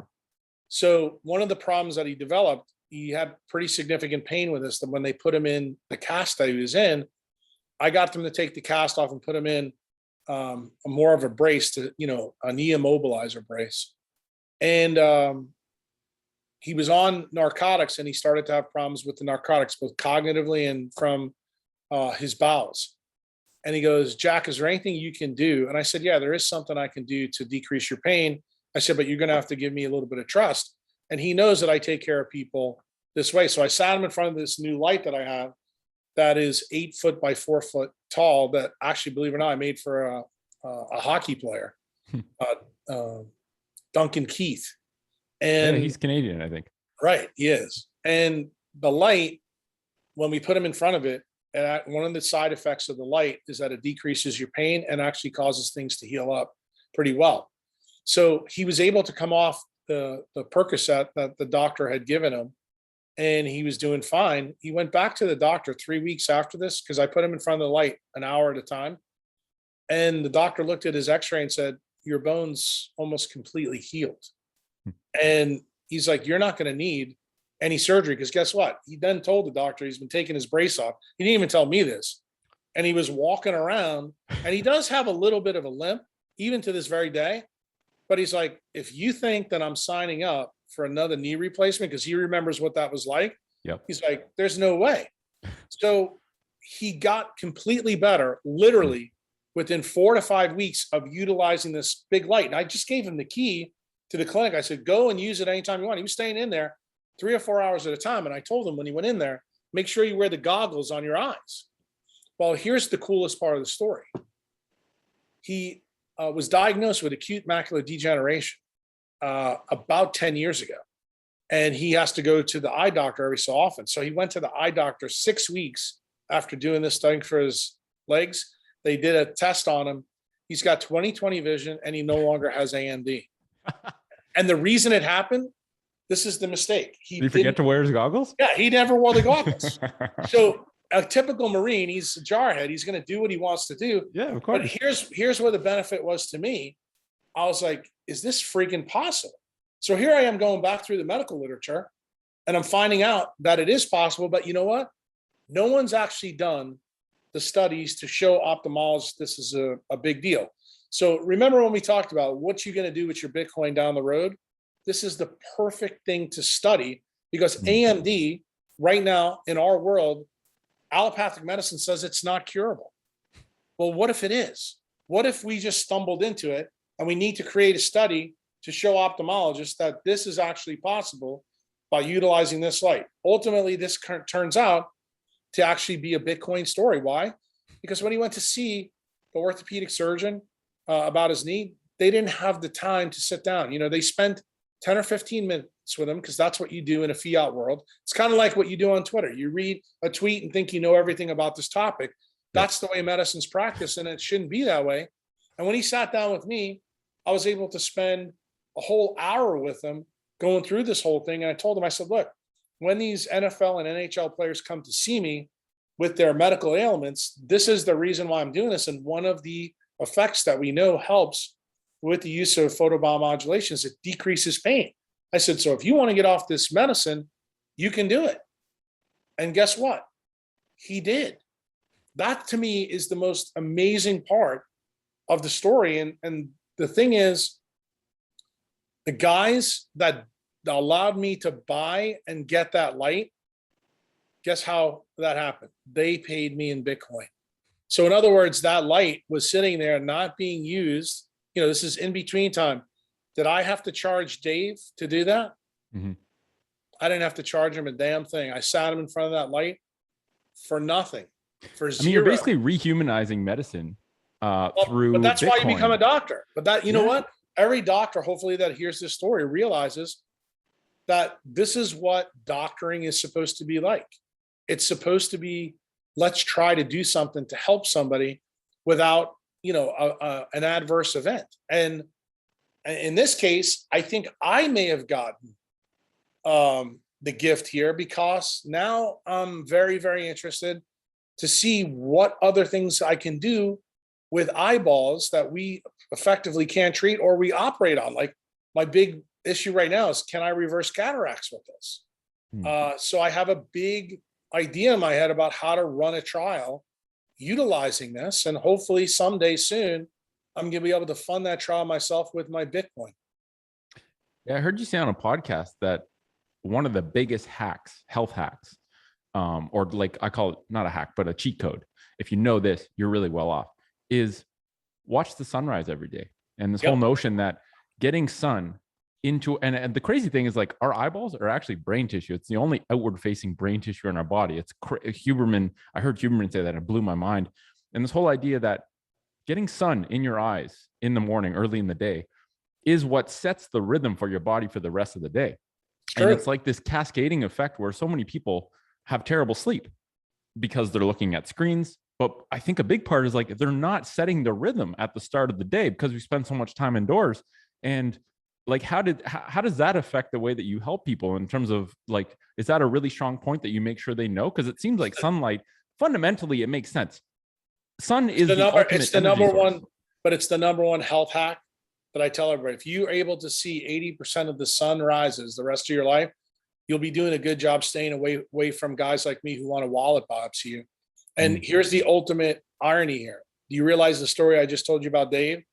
B: So one of the problems that he developed, he had pretty significant pain with this. That when they put him in the cast that he was in, I got them to take the cast off and put him in more of a brace, a knee immobilizer brace. And he was on narcotics, and he started to have problems with the narcotics, both cognitively and from his bowels. And he goes, Jack, is there anything you can do? And I said, yeah, there is something I can do to decrease your pain. I said, but you're going to have to give me a little bit of trust. And he knows that I take care of people this way. So I sat him in front of this new light that I have that is 8 foot by 4 foot tall, that actually, believe it or not, I made for a hockey player, Duncan Keith. And
A: he's Canadian, I think.
B: Right, he is. And the light, when we put him in front of it, and one of the side effects of the light is that it decreases your pain and actually causes things to heal up pretty well. So he was able to come off the Percocet that the doctor had given him, and he was doing fine. He went back to the doctor 3 weeks after this, because I put him in front of the light an hour at a time. And the doctor looked at his x-ray and said, your bone's almost completely healed. And he's like, you're not going to need any surgery, because guess what? He then told the doctor he's been taking his brace off. He didn't even tell me this. And he was walking around, and he does have a little bit of a limp, even to this very day. But he's like, if you think that I'm signing up for another knee replacement, because he remembers what that was like, he's like, there's no way. So he got completely better, literally within 4 to 5 weeks of utilizing this big light. And I just gave him the key to the clinic. I said, go and use it anytime you want. He was staying in there 3 or 4 hours at a time. And I told him when he went in there, make sure you wear the goggles on your eyes. Well, here's the coolest part of the story. He was diagnosed with acute macular degeneration about 10 years ago. And he has to go to the eye doctor every so often. So he went to the eye doctor 6 weeks after doing this thing for his legs. They did a test on him. He's got 20/20 vision, and he no longer has AMD. And the reason it happened, this is the mistake.
A: Did he forget to wear his goggles?
B: Yeah, he never wore the goggles. So a typical Marine, he's a jarhead. He's going to do what he wants to do.
A: Yeah, of course.
B: But here's where the benefit was to me. I was like, is this freaking possible? So here I am going back through the medical literature, and I'm finding out that it is possible. But you know what? No one's actually done the studies to show ophthalmologists this is a big deal. So remember when we talked about what you're going to do with your Bitcoin down the road? this is the perfect thing to study, because AMD right now in our world, allopathic medicine says it's not curable. Well, what if it is? What if we just stumbled into it and we need to create a study to show ophthalmologists that this is actually possible by utilizing this light? Ultimately, this turns out to actually be a Bitcoin story. Why? Because when he went to see the orthopedic surgeon about his knee, they didn't have the time to sit down. You know, they spent 10 or 15 minutes with him, because that's what you do in a fiat world. It's kind of like what you do on Twitter. You read a tweet and think you know everything about this topic. That's the way medicine's practiced, and it shouldn't be that way. And when he sat down with me, I was able to spend a whole hour with him going through this whole thing. And I told him, I said, look, when these NFL and NHL players come to see me with their medical ailments, this is the reason why I'm doing this. And one of the effects that we know helps with the use of photobiomodulation is it decreases pain. I said, so if you want to get off this medicine, you can do it. And guess what? He did. That to me is the most amazing part of the story. And the thing is, the guys that allowed me to buy and get that light, guess how that happened? They paid me in Bitcoin. So in other words, that light was sitting there not being used. You know, this is in between time. Did I have to charge Dave to do that?
A: Mm-hmm.
B: I didn't have to charge him a damn thing. I sat him in front of that light for nothing, for zero.
A: I mean, you're basically rehumanizing medicine through
B: But that's
A: Bitcoin.
B: why you become a doctor. But that, you know what? Every doctor, hopefully, that hears this story realizes that this is what doctoring is supposed to be like. It's supposed to be, let's try to do something to help somebody without, you know, an adverse event. And in this case, I think I may have gotten the gift here, because now I'm very, very interested to see what other things I can do with eyeballs that we effectively can't treat or we operate on. Like, my big issue right now is, can I reverse cataracts with this? So I have a big idea in my head about how to run a trial utilizing this. And hopefully someday soon, I'm going to be able to fund that trial myself with my Bitcoin.
A: Yeah, I heard you say on a podcast that one of the biggest hacks, health hacks, or like I call it not a hack, but a cheat code. If you know this, you're really well off, is watch the sunrise every day. And this whole notion that getting sun into, and the crazy thing is, like, our eyeballs are actually brain tissue. It's the only outward facing brain tissue in our body. It's Huberman. I heard Huberman say that, it blew my mind. And this whole idea that getting sun in your eyes in the morning, early in the day, is what sets the rhythm for your body for the rest of the day. Sure. And it's like this cascading effect where so many people have terrible sleep because they're looking at screens. But I think a big part is, like, they're not setting the rhythm at the start of the day because we spend so much time indoors. And like, how does that affect the way that you help people in terms of, like, is that a really strong point that you make sure they know? Because it seems like sunlight, fundamentally, it makes sense. Sun is the ultimate
B: it's the number
A: source.
B: one, but it's the number one health hack that I tell everybody. If you're able to see 80% of the sun rises the rest of your life, you'll be doing a good job staying away from guys like me who want to wallet biopsy you. And here's the ultimate irony here. Do you realize the story I just told you about Dave?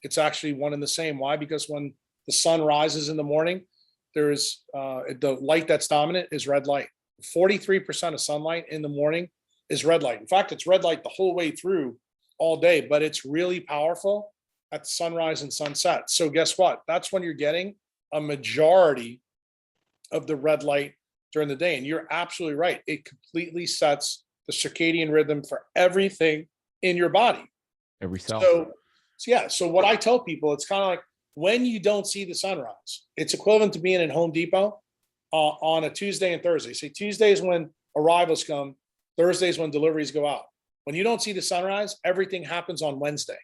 B: It's actually one and the same. Why? Because when the sun rises in the morning, there's the light that's dominant is red light. 43% of sunlight in the morning is red light. In fact, it's red light the whole way through all day, but it's really powerful at sunrise and sunset. So guess what? That's when you're getting a majority of the red light during the day. And you're absolutely right. It completely sets the circadian rhythm for everything in your body.
A: Every cell.
B: So yeah. So what I tell people, it's kind of like when you don't see the sunrise, it's equivalent to being in Home Depot on a Tuesday and Thursday. Say Tuesday is when arrivals come. Thursday is when deliveries go out. When you don't see the sunrise, everything happens on Wednesday.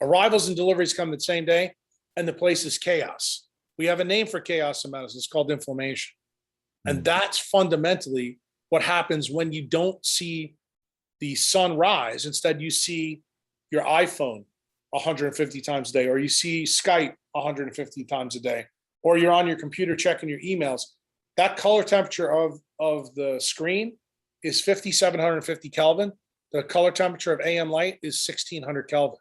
B: Arrivals and deliveries come the same day, and the place is chaos. We have a name for chaos in medicine. It's called inflammation. And that's fundamentally what happens when you don't see the sun rise. Instead, you see your iPhone 150 times a day, or you see Skype 150 times a day, or you're on your computer checking your emails. That color temperature of the screen is 5,750 Kelvin. The color temperature of AM light is 1,600 Kelvin.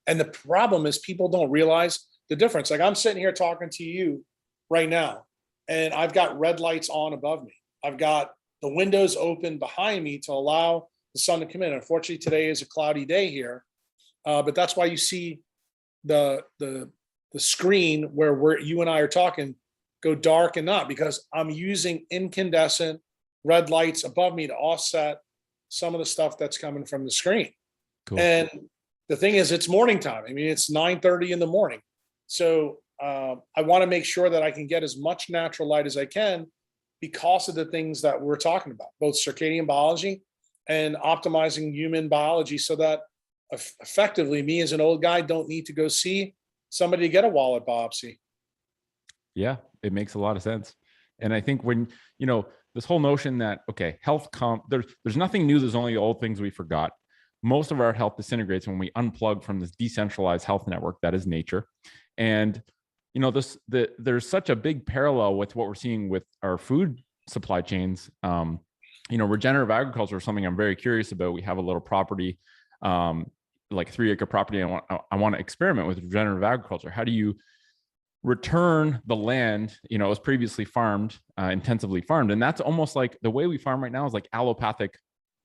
B: And the problem is people don't realize the difference. Like, I'm sitting here talking to you right now, and I've got red lights on above me. I've got the windows open behind me to allow the sun to come in. Unfortunately, today is a cloudy day here, but that's why you see the screen where you and I are talking go dark and not, because I'm using incandescent red lights above me to offset some of the stuff that's coming from the screen. Cool. And the thing is, it's morning time. I mean, it's 9:30 in the morning. So I want to make sure that I can get as much natural light as I can because of the things that we're talking about, both circadian biology and optimizing human biology, so that effectively me as an old guy don't need to go see somebody to get a wallet biopsy.
A: Yeah, it makes a lot of sense. And I think when, this whole notion that, okay, there's nothing new. There's only old things we forgot. Most of our health disintegrates when we unplug from this decentralized health network that is nature. And, there's such a big parallel with what we're seeing with our food supply chains. Regenerative agriculture is something I'm very curious about. We have a little property, like 3-acre property. I want to experiment with regenerative agriculture. How do you return the land, it was previously farmed, intensively farmed. And that's almost like the way we farm right now is like allopathic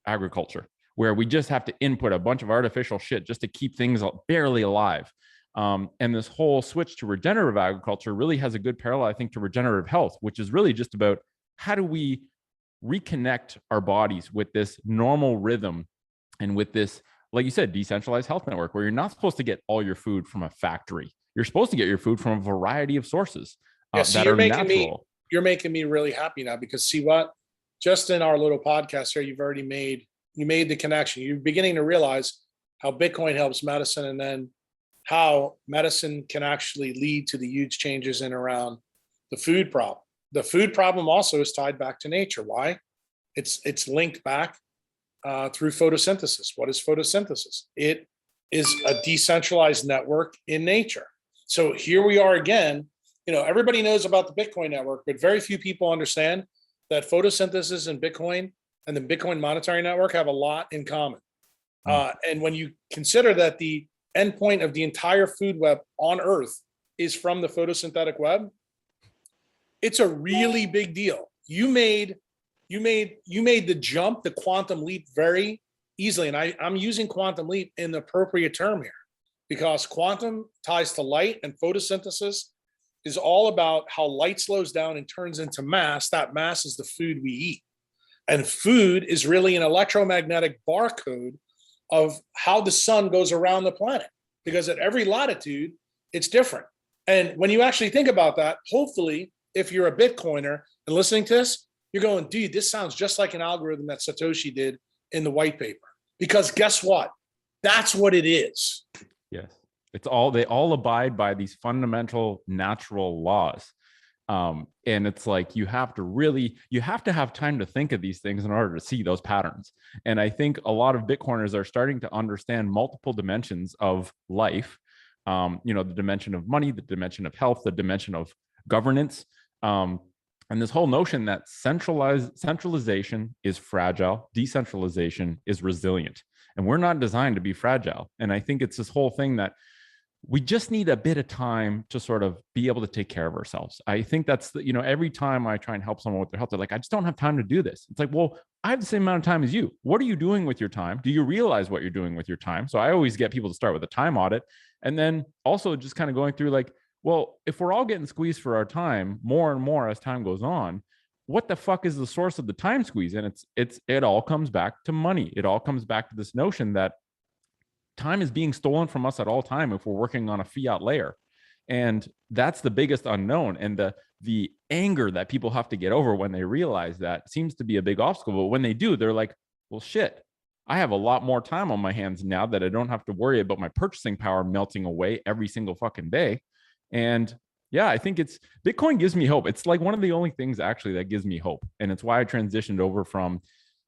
A: agriculture, where we just have to input a bunch of artificial shit just to keep things barely alive. And this whole switch to regenerative agriculture really has a good parallel, I think, to regenerative health, which is really just about how do we reconnect our bodies with this normal rhythm and with this, like you said, decentralized health network, where you're not supposed to get all your food from a factory. You're supposed to get your food from a variety of sources that are natural.
B: You're making me really happy now, because see what? Just in our little podcast here, you've already made the connection. You're beginning to realize how Bitcoin helps medicine, and then how medicine can actually lead to the huge changes in around the food problem. The food problem also is tied back to nature. Why? It's linked back through photosynthesis. What is photosynthesis? It is a decentralized network in nature. So here we are again. Everybody knows about the Bitcoin network, but very few people understand that photosynthesis and Bitcoin and the Bitcoin monetary network have a lot in common. And when you consider that the endpoint of the entire food web on Earth is from the photosynthetic web, it's a really big deal. You made the jump, the quantum leap, very easily. And I'm using quantum leap in the appropriate term here, because quantum ties to light, and photosynthesis is all about how light slows down and turns into mass. That mass is the food we eat. And food is really an electromagnetic barcode of how the sun goes around the planet, because at every latitude, it's different. And when you actually think about that, hopefully, if you're a Bitcoiner and listening to this, you're going, dude, this sounds just like an algorithm that Satoshi did in the white paper. Because guess what? That's what it is.
A: Yes. They all abide by these fundamental natural laws. And it's like, you have to have time to think of these things in order to see those patterns. And I think a lot of Bitcoiners are starting to understand multiple dimensions of life. The dimension of money, the dimension of health, the dimension of governance. And this whole notion that centralization is fragile, decentralization is resilient. And we're not designed to be fragile. And I think it's this whole thing that we just need a bit of time to sort of be able to take care of ourselves. I think that's every time I try and help someone with their health, they're like, I just don't have time to do this. It's like, well, I have the same amount of time as you. What are you doing with your time? Do you realize what you're doing with your time? So I always get people to start with a time audit, and then also just kind of going through like, well, if we're all getting squeezed for our time more and more as time goes on, what the fuck is the source of the time squeeze? And it all comes back to money. It all comes back to this notion that time is being stolen from us at all time if we're working on a fiat layer. And that's the biggest unknown. And the anger that people have to get over when they realize that seems to be a big obstacle. But when they do, they're like, well, shit, I have a lot more time on my hands now that I don't have to worry about my purchasing power melting away every single fucking day. And yeah, I think Bitcoin gives me hope. It's like one of the only things actually that gives me hope. And it's why I transitioned over from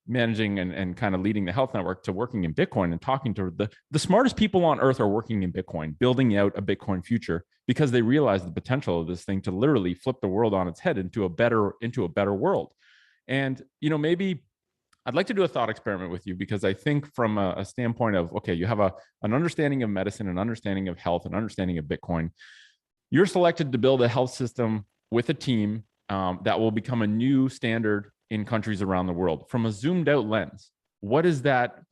A: managing and kind of leading the health network to working in Bitcoin and talking to the smartest people on earth are working in Bitcoin, building out a Bitcoin future, because they realize the potential of this thing to literally flip the world on its head into a better world. And, maybe I'd like to do a thought experiment with you, because I think from a standpoint of, okay, you have an understanding of medicine, an understanding of health, an understanding of Bitcoin. You're selected to build a health system with a team that will become a new standard in countries around the world. From a zoomed out lens, what does that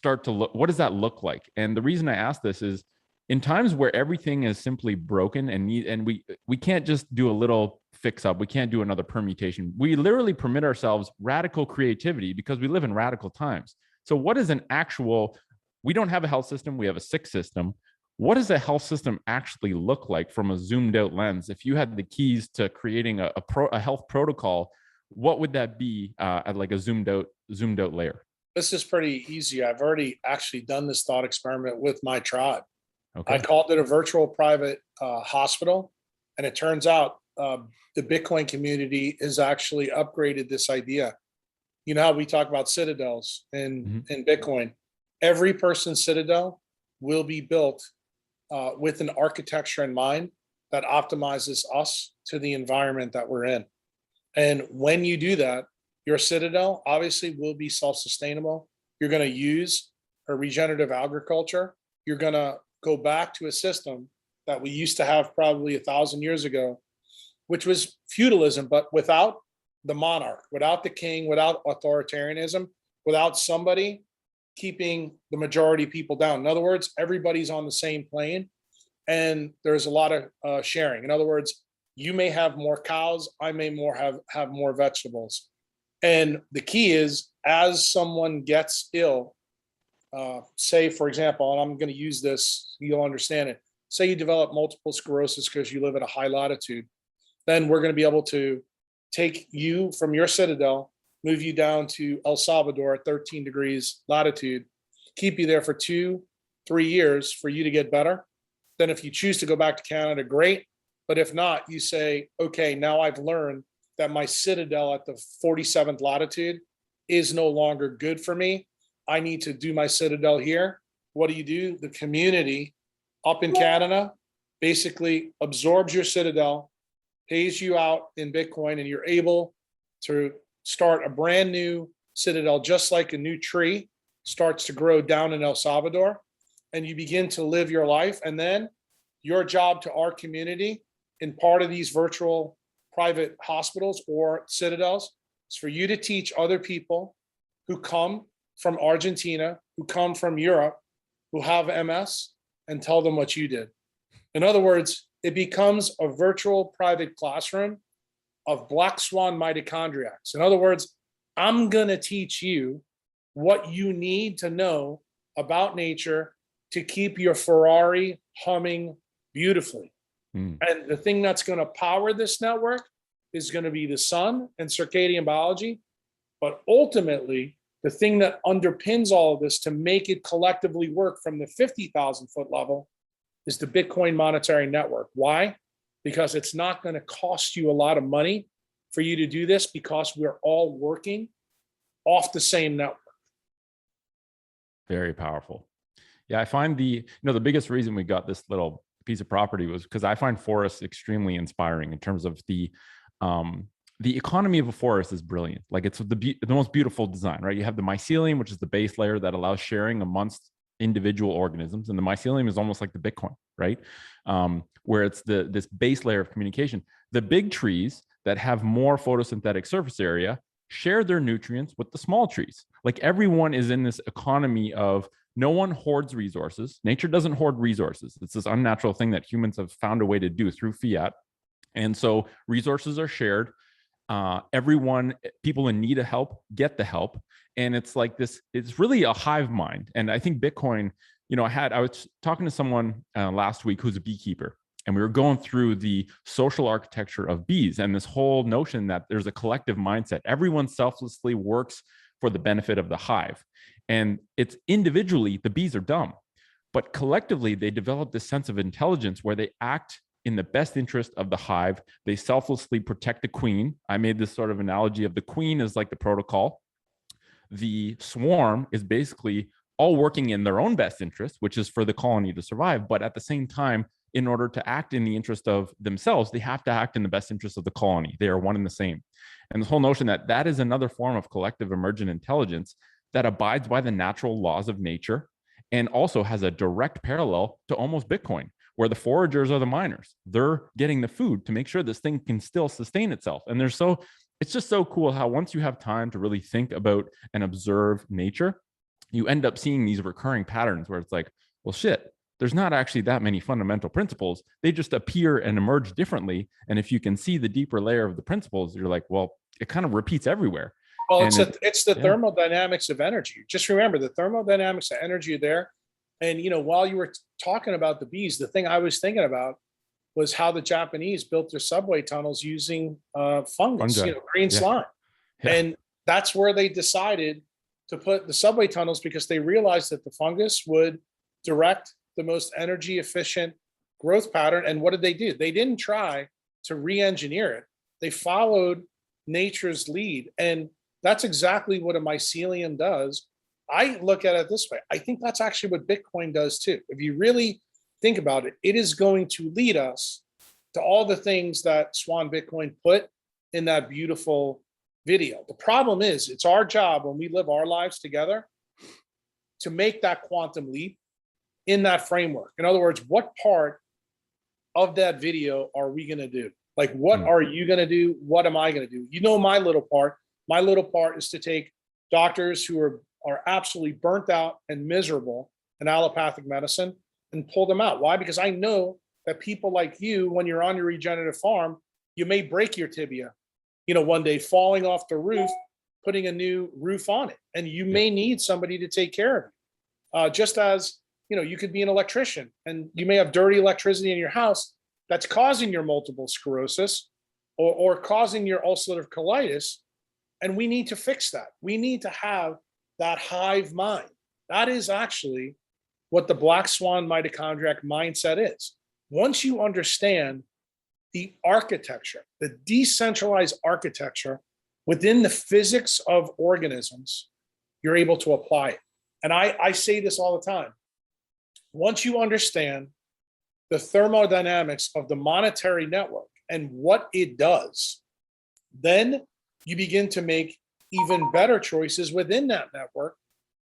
A: what does that look like? And the reason I ask this is, in times where everything is simply broken and we can't just do a little fix up, we can't do another permutation. We literally permit ourselves radical creativity because we live in radical times. So what is an actual, we don't have a health system, we have a sick system. What does a health system actually look like from a zoomed out lens? If you had the keys to creating a health protocol, what would that be at like a zoomed out layer?
B: This is pretty easy. I've already actually done this thought experiment with my tribe.
A: Okay.
B: I called it a virtual private hospital. And it turns out the Bitcoin community has actually upgraded this idea. You know how we talk about citadels in Bitcoin? Every person's citadel will be built with an architecture in mind that optimizes us to the environment that we're in. And when you do that, your citadel obviously will be self-sustainable. You're going to use a regenerative agriculture. You're going to go back to a system that we used to have probably 1,000 years ago, which was feudalism, but without the monarch, without the king, without authoritarianism, without somebody keeping the majority people down. In other words, everybody's on the same plane and there's a lot of sharing. In other words, you may have more cows, I may have more vegetables. And the key is, as someone gets ill, say, for example, and I'm going to use this, you'll understand it. Say you develop multiple sclerosis because you live at a high latitude, then we're going to be able to take you from your citadel, move you down to El Salvador at 13 degrees latitude, keep you there for 2-3 years for you to get better. Then if you choose to go back to Canada, great. But if not, you say, okay, now I've learned that my citadel at the 47th latitude is no longer good for me. I need to do my citadel here. What do? The community up in Canada basically absorbs your citadel, pays you out in Bitcoin, and you're able to start a brand new citadel, just like a new tree starts to grow down in El Salvador, and you begin to live your life. And then your job to our community in part of these virtual private hospitals or citadels is for you to teach other people who come from Argentina, who come from Europe, who have MS, and tell them what you did. In other words, it becomes a virtual private classroom of black swan mitochondriacs. In other words, I'm going to teach you what you need to know about nature to keep your Ferrari humming beautifully. And the thing that's going to power this network is going to be the sun and circadian biology. But ultimately, the thing that underpins all of this to make it collectively work from the 50,000 foot level is the Bitcoin monetary network. Why? Because it's not going to cost you a lot of money for you to do this, because we're all working off the same network.
A: Very powerful. Yeah, I find the biggest reason we got this little piece of property was because I find forests extremely inspiring in terms of the economy of a forest is brilliant. Like, it's the most beautiful design, right? You have the mycelium, which is the base layer that allows sharing amongst individual organisms, and the mycelium is almost like the Bitcoin, right? Where it's this base layer of communication. The big trees that have more photosynthetic surface area share their nutrients with the small trees. Like, everyone is in this economy of no one hoards resources. Nature doesn't hoard resources. It's this unnatural thing that humans have found a way to do through fiat. And so resources are shared. People in need of help get the help. And it's like this, it's really a hive mind. And I think Bitcoin, I was talking to someone last week who's a beekeeper, and we were going through the social architecture of bees and this whole notion that there's a collective mindset. Everyone selflessly works for the benefit of the hive. And it's individually, the bees are dumb, but collectively they develop this sense of intelligence where they act in the best interest of the hive. They selflessly protect the queen. I made this sort of analogy of the queen is like the protocol. The swarm is basically all working in their own best interest, which is for the colony to survive. But at the same time, in order to act in the interest of themselves, they have to act in the best interest of the colony. They are one and the same. And this whole notion that is another form of collective emergent intelligence that abides by the natural laws of nature and also has a direct parallel to almost Bitcoin, where the foragers are the miners. They're getting the food to make sure this thing can still sustain itself. And it's just so cool how once you have time to really think about and observe nature, you end up seeing these recurring patterns where it's like, well, shit, there's not actually that many fundamental principles. They just appear and emerge differently. And if you can see the deeper layer of the principles, you're like, well, it kind of repeats everywhere.
B: Well, it's the thermodynamics of energy. Just remember the thermodynamics of energy are there. And, while you were talking about the bees, the thing I was thinking about was how the Japanese built their subway tunnels using fungus, green slime. Yeah. And that's where they decided to put the subway tunnels, because they realized that the fungus would direct the most energy efficient growth pattern. And what did they do? They didn't try to re-engineer it. They followed nature's lead. And that's exactly what a mycelium does. I look at it this way. I think that's actually what Bitcoin does too. If you really think about it, it is going to lead us to all the things that Swan Bitcoin put in that beautiful video. The problem is, it's our job when we live our lives together to make that quantum leap in that framework. In other words, what part of that video are we going to do? Like, what are you going to do? What am I going to do? My little part. My little part is to take doctors who are absolutely burnt out and miserable in allopathic medicine and pull them out. Why? Because I know that people like you, when you're on your regenerative farm, you may break your tibia, one day falling off the roof, putting a new roof on it. And you may need somebody to take care of you. Just as, you could be an electrician and you may have dirty electricity in your house that's causing your multiple sclerosis or causing your ulcerative colitis. And we need to fix that. We need to have that hive mind. That is actually what the black swan mitochondriac mindset is. Once you understand the architecture, the decentralized architecture within the physics of organisms, you're able to apply it. And I say this all the time. Once you understand the thermodynamics of the monetary network and what it does, then you begin to make even better choices within that network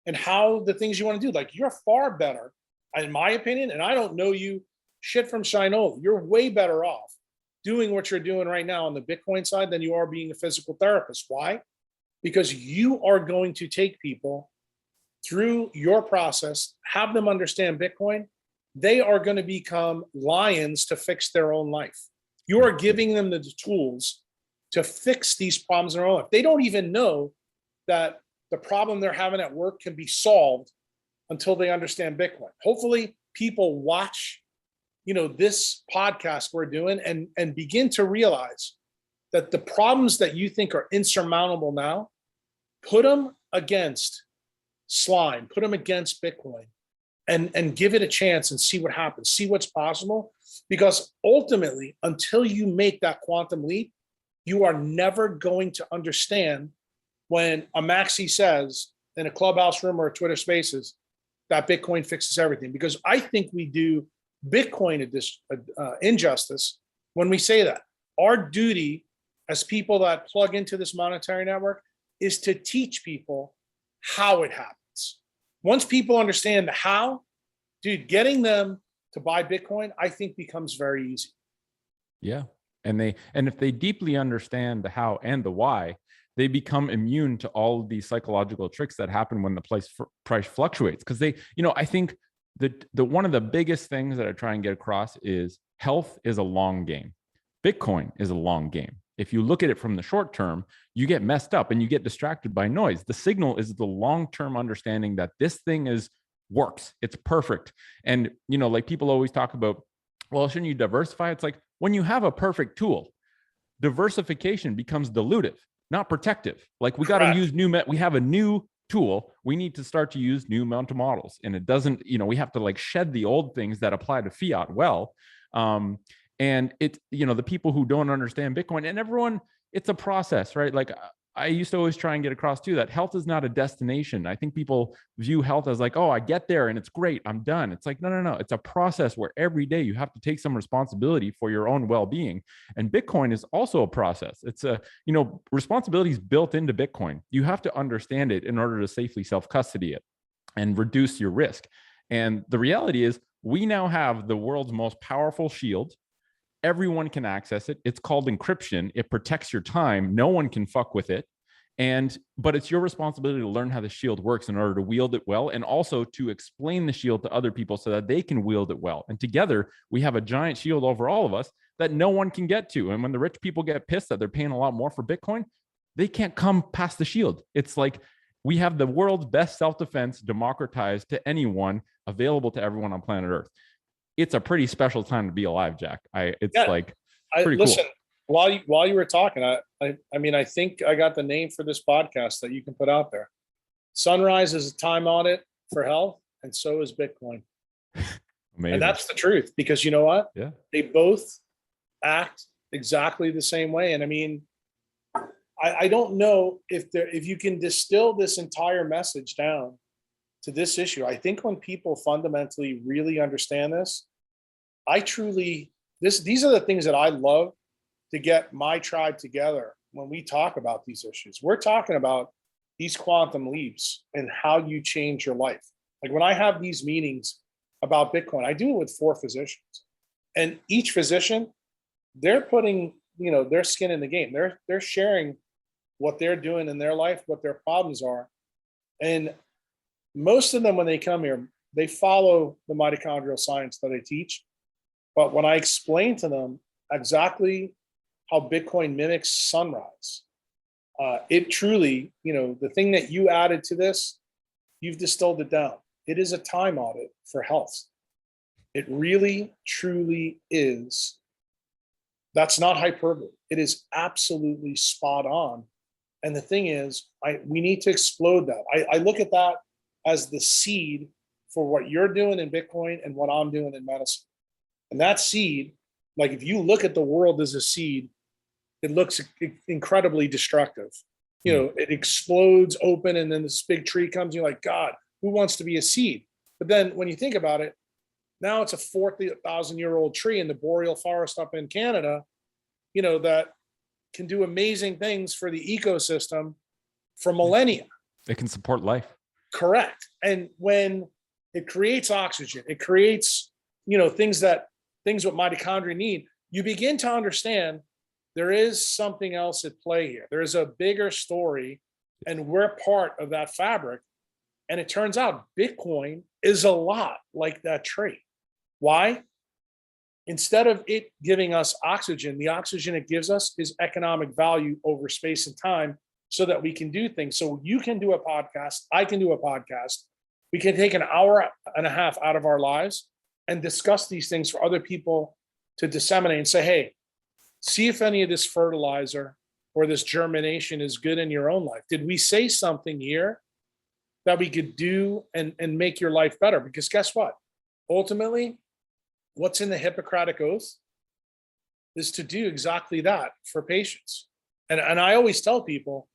B: and how the things you want to do. Like, you're far better, in my opinion, and I don't know you shit from Shinola. You're way better off doing what you're doing right now on the Bitcoin side than you are being a physical therapist. Why? Because you are going to take people through your process, have them understand Bitcoin. They are going to become lions to fix their own life. You are giving them the tools to fix these problems in their own life. They don't even know that the problem they're having at work can be solved until they understand Bitcoin. Hopefully people watch, this podcast we're doing and begin to realize that the problems that you think are insurmountable now, put them against slime, put them against Bitcoin and give it a chance and see what happens, see what's possible. Because ultimately, until you make that quantum leap, you are never going to understand when a Maxi says in a Clubhouse room or a Twitter Spaces that Bitcoin fixes everything. Because I think we do Bitcoin injustice when we say that. Our duty as people that plug into this monetary network is to teach people how it happens. Once people understand the how, dude, getting them to buy Bitcoin, I think becomes very easy.
A: Yeah. And if they deeply understand the how and the why, they become immune to all of these psychological tricks that happen when the price fluctuates. Because I think the one of the biggest things that I try and get across is health is a long game. Bitcoin is a long game. If you look at it from the short term, you get messed up and you get distracted by noise. The signal is the long-term understanding that this thing works. It's perfect. And, like people always talk about, well, shouldn't you diversify? It's like, when you have a perfect tool, diversification becomes dilutive, not protective. Like, we got to use we have a new tool. We need to start to use new mental models. And it doesn't, we have to shed the old things that apply to fiat well. And it's, the people who don't understand Bitcoin, and everyone, it's a process, right? Like, I used to always try and get across too, that health is not a destination. I think people view health as like, oh, I get there and it's great, I'm done. It's like, no. It's a process where every day you have to take some responsibility for your own well-being. And Bitcoin is also a process. It's responsibility is built into Bitcoin. You have to understand it in order to safely self-custody it and reduce your risk. And the reality is, We now have the world's most powerful shield. Everyone can access it. It's called encryption. It protects your time. No one can fuck with it. But it's your responsibility to learn how the shield works in order to wield it well, and also to explain the shield to other people so that they can wield it well. And together we have a giant shield over all of us that no one can get to. And when the rich people get pissed that they're paying a lot more for Bitcoin, they can't come past the shield. It's like we have the world's best self-defense democratized to anyone, available to everyone on planet Earth. It's a pretty special time to be alive, Jack. It's pretty
B: listen,
A: cool.
B: While you were talking, I mean, I think I got the name for this podcast that you can put out there. Sunrise is a time audit for health, and so is Bitcoin.
A: Amazing.
B: And that's the truth, because you know what?
A: Yeah.
B: They both act exactly the same way. And I mean, I don't know if you can distill this entire message down to this issue. I think when people fundamentally really understand this, these are the things that I love to get my tribe together when we talk about these issues. We're talking about these quantum leaps and how you change your life. Like when I have these meetings about Bitcoin, I do it with 4 physicians, and each physician, they're putting, their skin in the game. They're sharing what they're doing in their life, what their problems are. And most of them, when they come here, they follow the mitochondrial science that I teach. But when I explain to them exactly how Bitcoin mimics sunrise, it truly, the thing that you added to this, you've distilled it down. It is a time audit for health. It really, truly is. That's not hyperbole. It is absolutely spot on. And the thing is, we need to explode that. I look at that as the seed for what you're doing in Bitcoin and what I'm doing in medicine. And that seed, like if you look at the world as a seed, it looks incredibly destructive. It explodes open, and then this big tree comes. You're like, God, who wants to be a seed? But then when you think about it, now it's a 40,000-year-old tree in the boreal forest up in Canada, that can do amazing things for the ecosystem for millennia.
A: It can support life.
B: Correct. And when it creates oxygen, it creates, things what mitochondria need, you begin to understand there is something else at play here. There's a bigger story, and we're part of that fabric. And it turns out Bitcoin is a lot like that tree. Why? Instead of it giving us oxygen, the oxygen it gives us is economic value over space and time, so that we can do things. So you can do a podcast, I can do a podcast. We can take an hour and a half out of our lives and discuss these things for other people to disseminate and say, hey, see if any of this fertilizer or this germination is good in your own life. Did we say something here that we could do and make your life better? Because guess what? Ultimately, what's in the Hippocratic Oath is to do exactly that for patients. And I always tell people,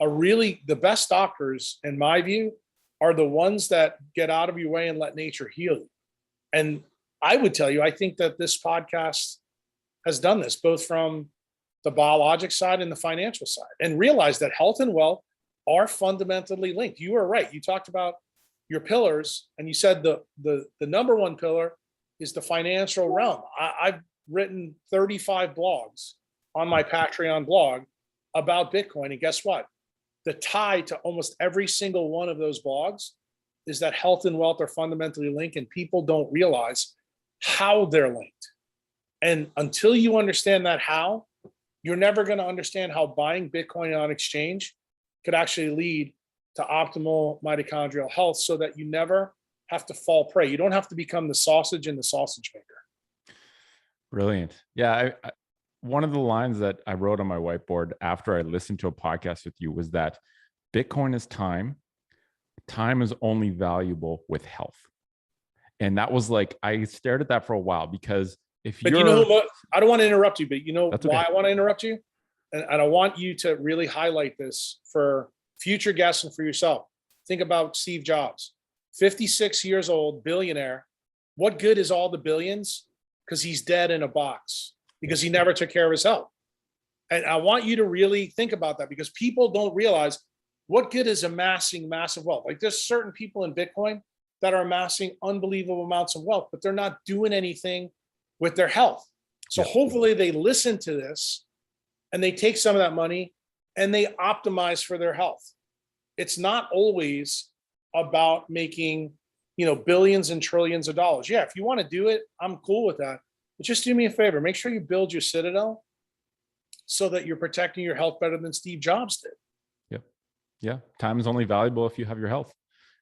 B: the best doctors, in my view, are the ones that get out of your way and let nature heal you. And I would tell you, I think that this podcast has done this, both from the biologic side and the financial side, and realize that health and wealth are fundamentally linked. You are right. You talked about your pillars, and you said the number one pillar is the financial realm. I've written 35 blogs on my Patreon blog about Bitcoin. And guess what? The tie to almost every single one of those blogs is that health and wealth are fundamentally linked, and people don't realize how they're linked. And until you understand that how, you're never going to understand how buying Bitcoin on exchange could actually lead to optimal mitochondrial health, so that you never have to fall prey. You don't have to become the sausage in the sausage maker.
A: Brilliant. Yeah. One of the lines that I wrote on my whiteboard after I listened to a podcast with you was that Bitcoin is time. Time is only valuable with health. And that was like, I stared at that for a while, because I
B: don't want to interrupt you, but you know
A: That's
B: why
A: okay.
B: I want to interrupt you? And I want you to really highlight this for future guests and for yourself. Think about Steve Jobs, 56 years old, billionaire. What good is all the billions? Because he's dead in a box, because he never took care of his health. And I want you to really think about that, because people don't realize what good is amassing massive wealth. Like there's certain people in Bitcoin that are amassing unbelievable amounts of wealth, but they're not doing anything with their health. So hopefully they listen to this and they take some of that money and they optimize for their health. It's not always about making, billions and trillions of dollars. Yeah, if you want to do it, I'm cool with that. But just do me a favor, make sure you build your citadel so that you're protecting your health better than Steve Jobs did.
A: Yep. Yeah. Time is only valuable if you have your health,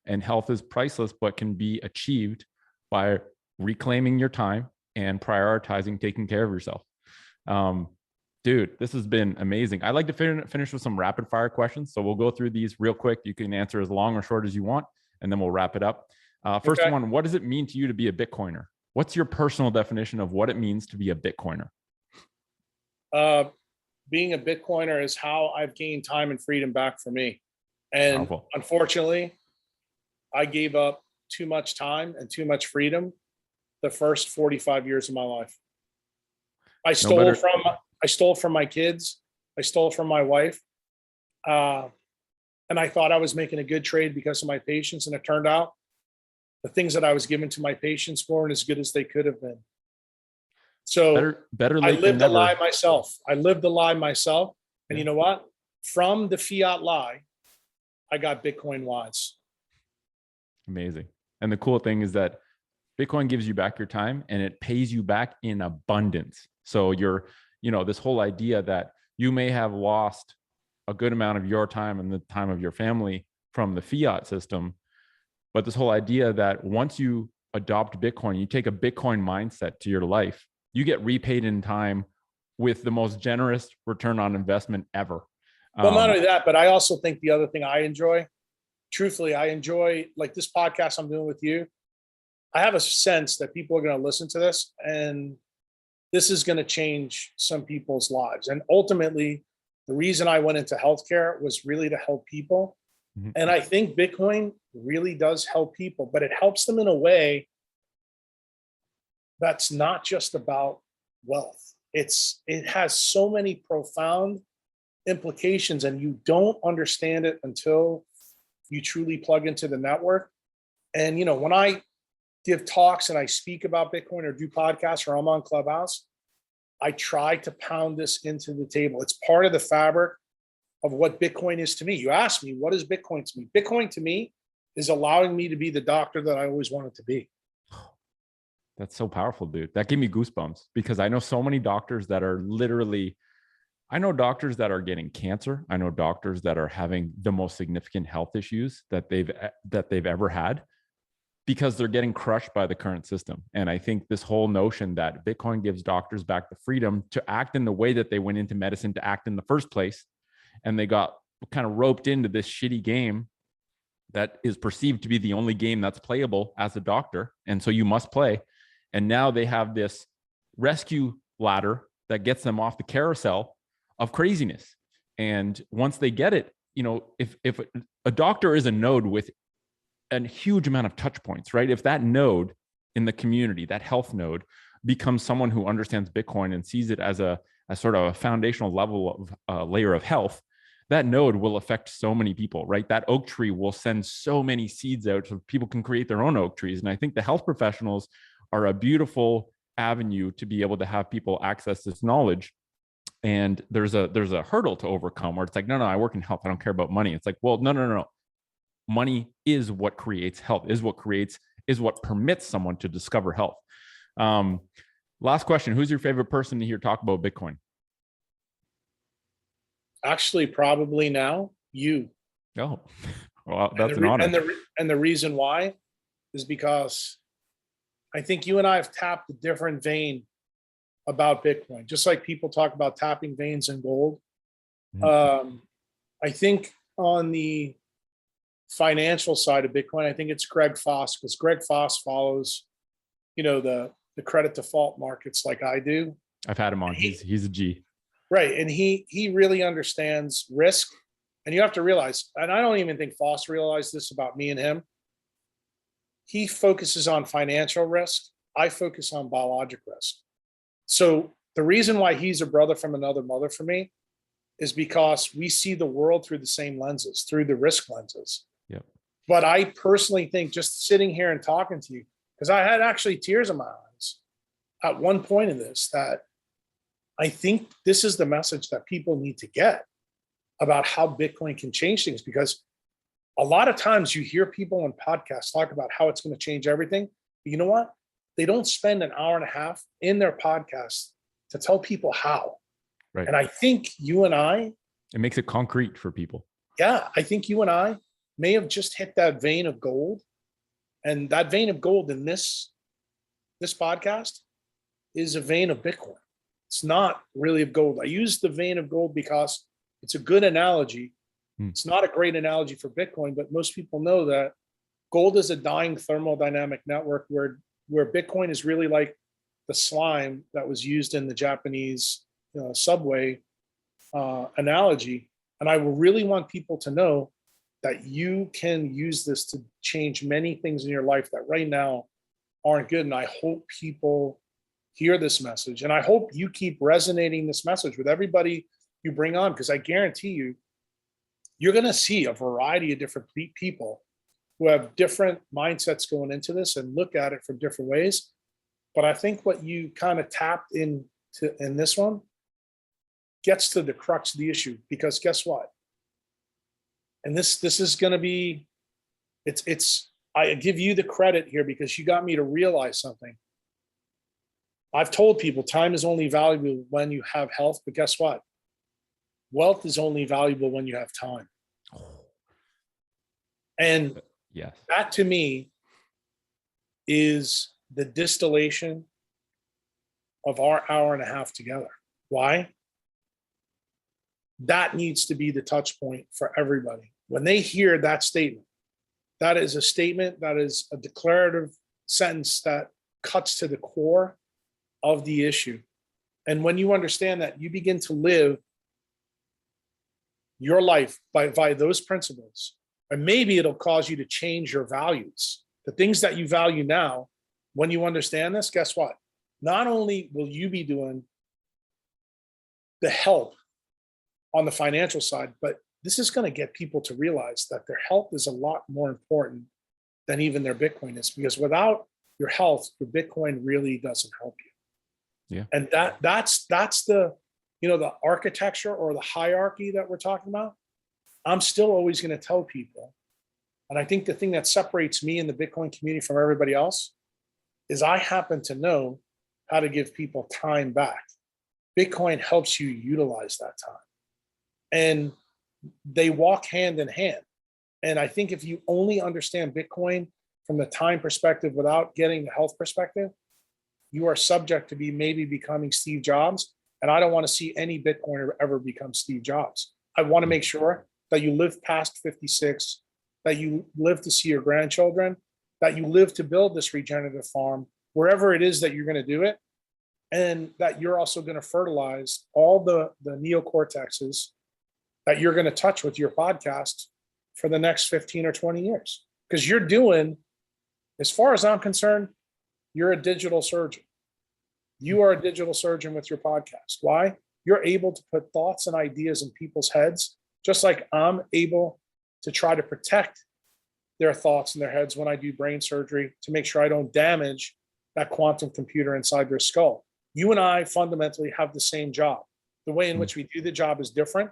A: and health is priceless, but can be achieved by reclaiming your time and prioritizing taking care of yourself. Dude, this has been amazing. I'd like to finish with some rapid fire questions. So we'll go through these real quick. You can answer as long or short as you want, and then we'll wrap it up. First one, what does it mean to you to be a Bitcoiner? What's your personal definition of what it means to be a Bitcoiner?
B: Being a Bitcoiner is how I've gained time and freedom back for me. And
A: Powerful.
B: Unfortunately, I gave up too much time and too much freedom the first 45 years of my life. I stole from my kids. I stole from my wife. And I thought I was making a good trade because of my patients. And it turned out the things that I was given to my patients weren't as good as they could have been. So
A: better
B: I
A: late
B: lived
A: than
B: the
A: never.
B: lie myself. And you know what? From the fiat lie, I got Bitcoin wise.
A: Amazing. And the cool thing is that Bitcoin gives you back your time and it pays you back in abundance. So this whole idea that you may have lost a good amount of your time and the time of your family from the fiat system, but this whole idea that once you adopt Bitcoin, you take a Bitcoin mindset to your life, you get repaid in time with the most generous return on investment ever.
B: Well, not only that, but I also think the other thing I enjoy, truthfully, like this podcast I'm doing with you. I have a sense that people are going to listen to this and this is going to change some people's lives. And ultimately, the reason I went into healthcare was really to help people. Mm-hmm. And I think Bitcoin really does help people, but it helps them in a way that's not just about wealth. It has so many profound implications, and you don't understand it until you truly plug into the network. And when I give talks and I speak about Bitcoin or do podcasts or I'm on Clubhouse, I try to pound this into the table. It's part of the fabric of what Bitcoin is to me. You asked me, what is Bitcoin to me? Bitcoin to me is allowing me to be the doctor that I always wanted to be.
A: That's so powerful, dude. That gave me goosebumps because I know so many doctors that are I know doctors that are getting cancer. I know doctors that are having the most significant health issues that they've ever had because they're getting crushed by the current system. And I think this whole notion that Bitcoin gives doctors back the freedom to act in the way that they went into medicine to act in the first place, and they got kind of roped into this shitty game that is perceived to be the only game that's playable as a doctor. And so you must play. And now they have this rescue ladder that gets them off the carousel of craziness. And once they get it, if a doctor is a node with a huge amount of touch points, right? If that node in the community, that health node, becomes someone who understands Bitcoin and sees it as a sort of a foundational level of layer of health, that node will affect so many people, right? That oak tree will send so many seeds out so people can create their own oak trees. And I think the health professionals are a beautiful avenue to be able to have people access this knowledge. And there's a hurdle to overcome where it's like, no, I work in health. I don't care about money. It's like, well, no. Money is what creates health, is what permits someone to discover health. Last question. Who's your favorite person to hear talk about Bitcoin?
B: Actually, probably now you.
A: Oh, well, that's an honor.
B: And the reason why is because I think you and I have tapped a different vein about Bitcoin, just like people talk about tapping veins in gold. Mm-hmm. I think on the financial side of Bitcoin, I think it's Greg Foss, because Greg Foss follows, the credit default markets like I do.
A: I've had him on. He's a G.
B: Right. And he really understands risk. And you have to realize, and I don't even think Foss realized this about me and him. He focuses on financial risk. I focus on biologic risk. So the reason why he's a brother from another mother for me is because we see the world through the same lenses, through the risk lenses.
A: Yep.
B: But I personally think, just sitting here and talking to you, because I had actually tears in my eyes at one point in this, that I think this is the message that people need to get about how Bitcoin can change things. Because a lot of times you hear people on podcasts talk about how it's going to change everything. But you know what? They don't spend an hour and a half in their podcast to tell people how.
A: Right.
B: And I think you and I,
A: it makes it concrete for people.
B: Yeah, I think you and I may have just hit that vein of gold. And that vein of gold in this podcast is a vein of Bitcoin. It's not really of gold. I use the vein of gold because it's a good analogy. It's not a great analogy for Bitcoin, but most people know that gold is a dying thermodynamic network where Bitcoin is really like the slime that was used in the Japanese subway analogy. And I really want people to know that you can use this to change many things in your life that right now aren't good. And I hope people hear this message. And I hope you keep resonating this message with everybody you bring on, because I guarantee you, you're going to see a variety of different people who have different mindsets going into this and look at it from different ways. But I think what you kind of tapped into in this one gets to the crux of the issue, because guess what? And this is going to be, I give you the credit here because you got me to realize something. I've told people time is only valuable when you have health, but guess what? Wealth is only valuable when you have time. And
A: yes,
B: that to me is the distillation of our hour and a half together. Why? That needs to be the touch point for everybody. When they hear that statement, that is a statement, that is a declarative sentence that cuts to the core of the issue. And when you understand that, you begin to live your life by those principles. And maybe it'll cause you to change your values. The things that you value now, when you understand this, guess what? Not only will you be doing the help on the financial side, but this is going to get people to realize that their health is a lot more important than even their Bitcoin is, because without your health, your Bitcoin really doesn't help you.
A: Yeah.
B: And that's the, the architecture or the hierarchy that we're talking about. I'm still always going to tell people. And I think the thing that separates me and the Bitcoin community from everybody else is I happen to know how to give people time back. Bitcoin helps you utilize that time. And they walk hand in hand. And I think if you only understand Bitcoin from the time perspective without getting the health perspective, you are subject to maybe becoming Steve Jobs. And I don't want to see any Bitcoiner ever become Steve Jobs. I want to make sure that you live past 56, that you live to see your grandchildren, that you live to build this regenerative farm, wherever it is that you're going to do it, and that you're also going to fertilize all the neocortexes that you're going to touch with your podcast for the next 15 or 20 years. Because you're doing, as far as I'm concerned, you're a digital surgeon. You are a digital surgeon with your podcast. Why? You're able to put thoughts and ideas in people's heads, just like I'm able to try to protect their thoughts in their heads when I do brain surgery to make sure I don't damage that quantum computer inside their skull. You and I fundamentally have the same job. The way in which we do the job is different.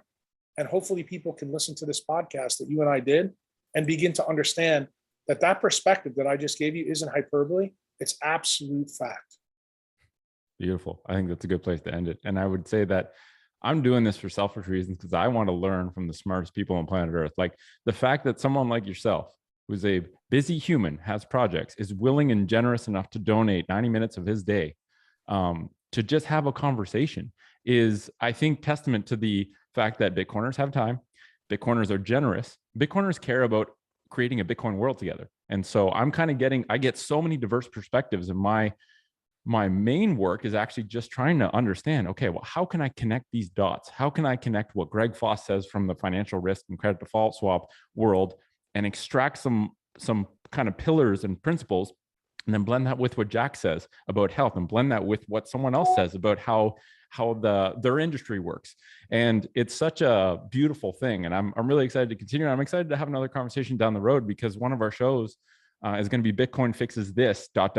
B: And hopefully people can listen to this podcast that you and I did and begin to understand that that perspective that I just gave you isn't hyperbole. It's absolute fact.
A: Beautiful. I think that's a good place to end it. And I would say that I'm doing this for selfish reasons because I want to learn from the smartest people on planet Earth. Like the fact that someone like yourself, who's a busy human, has projects, is willing and generous enough to donate 90 minutes of his day to just have a conversation is, I think, testament to the fact that Bitcoiners have time. Bitcoiners are generous. Bitcoiners care about creating a Bitcoin world together. And so I'm kind of I get so many diverse perspectives, and my main work is actually just trying to understand, okay, well, how can I connect these dots? How can I connect what Greg Foss says from the financial risk and credit default swap world and extract some kind of pillars and principles, and then blend that with what Jack says about health, and blend that with what someone else says about how how their industry works. And it's such a beautiful thing. And I'm really excited to continue. I'm excited to have another conversation down the road, because one of our shows is going to be Bitcoin fixes this ... And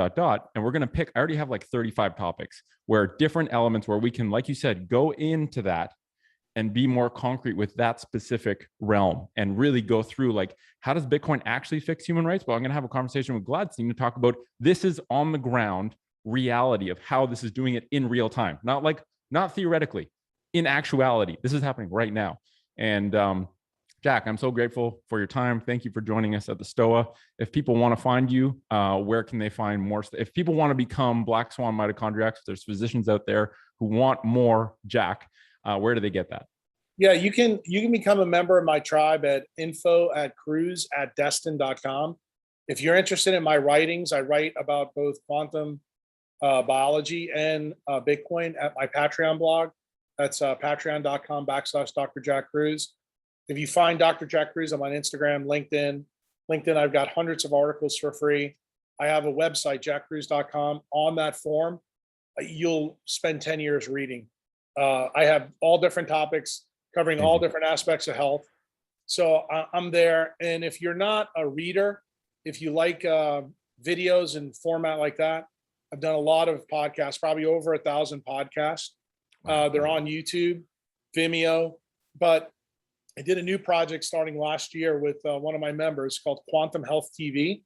A: we're going to pick, I already have like 35 topics where different elements where we can, like you said, go into that and be more concrete with that specific realm and really go through, like, how does Bitcoin actually fix human rights? Well, I'm going to have a conversation with Gladstein to talk about this is on the ground reality of how this is doing it in real time, not theoretically, in actuality. This is happening right now. And Jack, I'm so grateful for your time. Thank you for joining us at the STOA. If people want to find you, where can they find more? If people want to become Black Swan mitochondriacs, there's physicians out there who want more Jack, where do they get that?
B: Yeah, you can become a member of my tribe at info@kruse@destin.com. If you're interested in my writings, I write about both quantum biology and Bitcoin at my Patreon blog. That's patreon.com/Dr. Jack Kruse. If you find Dr. Jack Kruse, I'm on Instagram, LinkedIn. I've got hundreds of articles for free. I have a website, jackkruse.com. On that form, you'll spend 10 years reading. I have all different topics covering all different aspects of health. So I'm there. And if you're not a reader, if you like videos and format like that, I've done a lot of podcasts, probably over 1,000 podcasts. They're on YouTube, Vimeo, but I did a new project starting last year with one of my members called Quantum Health TV.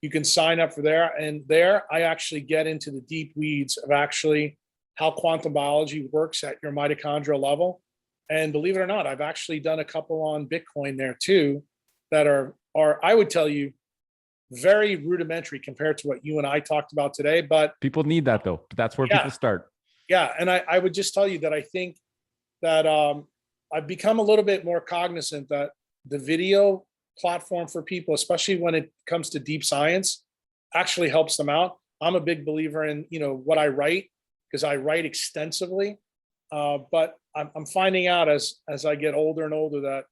B: You can sign up for there. And there I actually get into the deep weeds of actually how quantum biology works at your mitochondrial level. And believe it or not, I've actually done a couple on Bitcoin there too, that are I would tell you, very rudimentary compared to what you and I talked about today. But
A: people need that though. That's where people start.
B: Yeah. And I would just tell you that I think that I've become a little bit more cognizant that the video platform for people, especially when it comes to deep science, actually helps them out. I'm a big believer in, what I write, because I write extensively. But I'm finding out as I get older and older that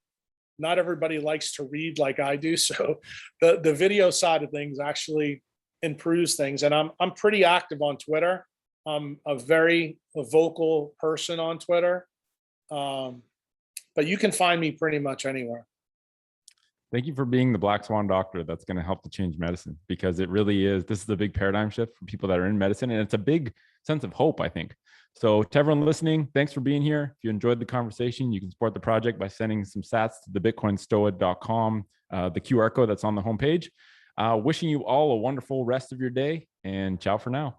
B: not everybody likes to read like I do. So the video side of things actually improves things. And I'm pretty active on Twitter. I'm a very vocal person on Twitter. But you can find me pretty much anywhere.
A: Thank you for being the Black Swan doctor that's going to help to change medicine, because it really is. This is a big paradigm shift for people that are in medicine, and it's a big sense of hope, I think. So to everyone listening, thanks for being here. If you enjoyed the conversation, you can support the project by sending some sats to the bitcoinstoa.com, the QR code that's on the homepage. Wishing you all a wonderful rest of your day, and ciao for now.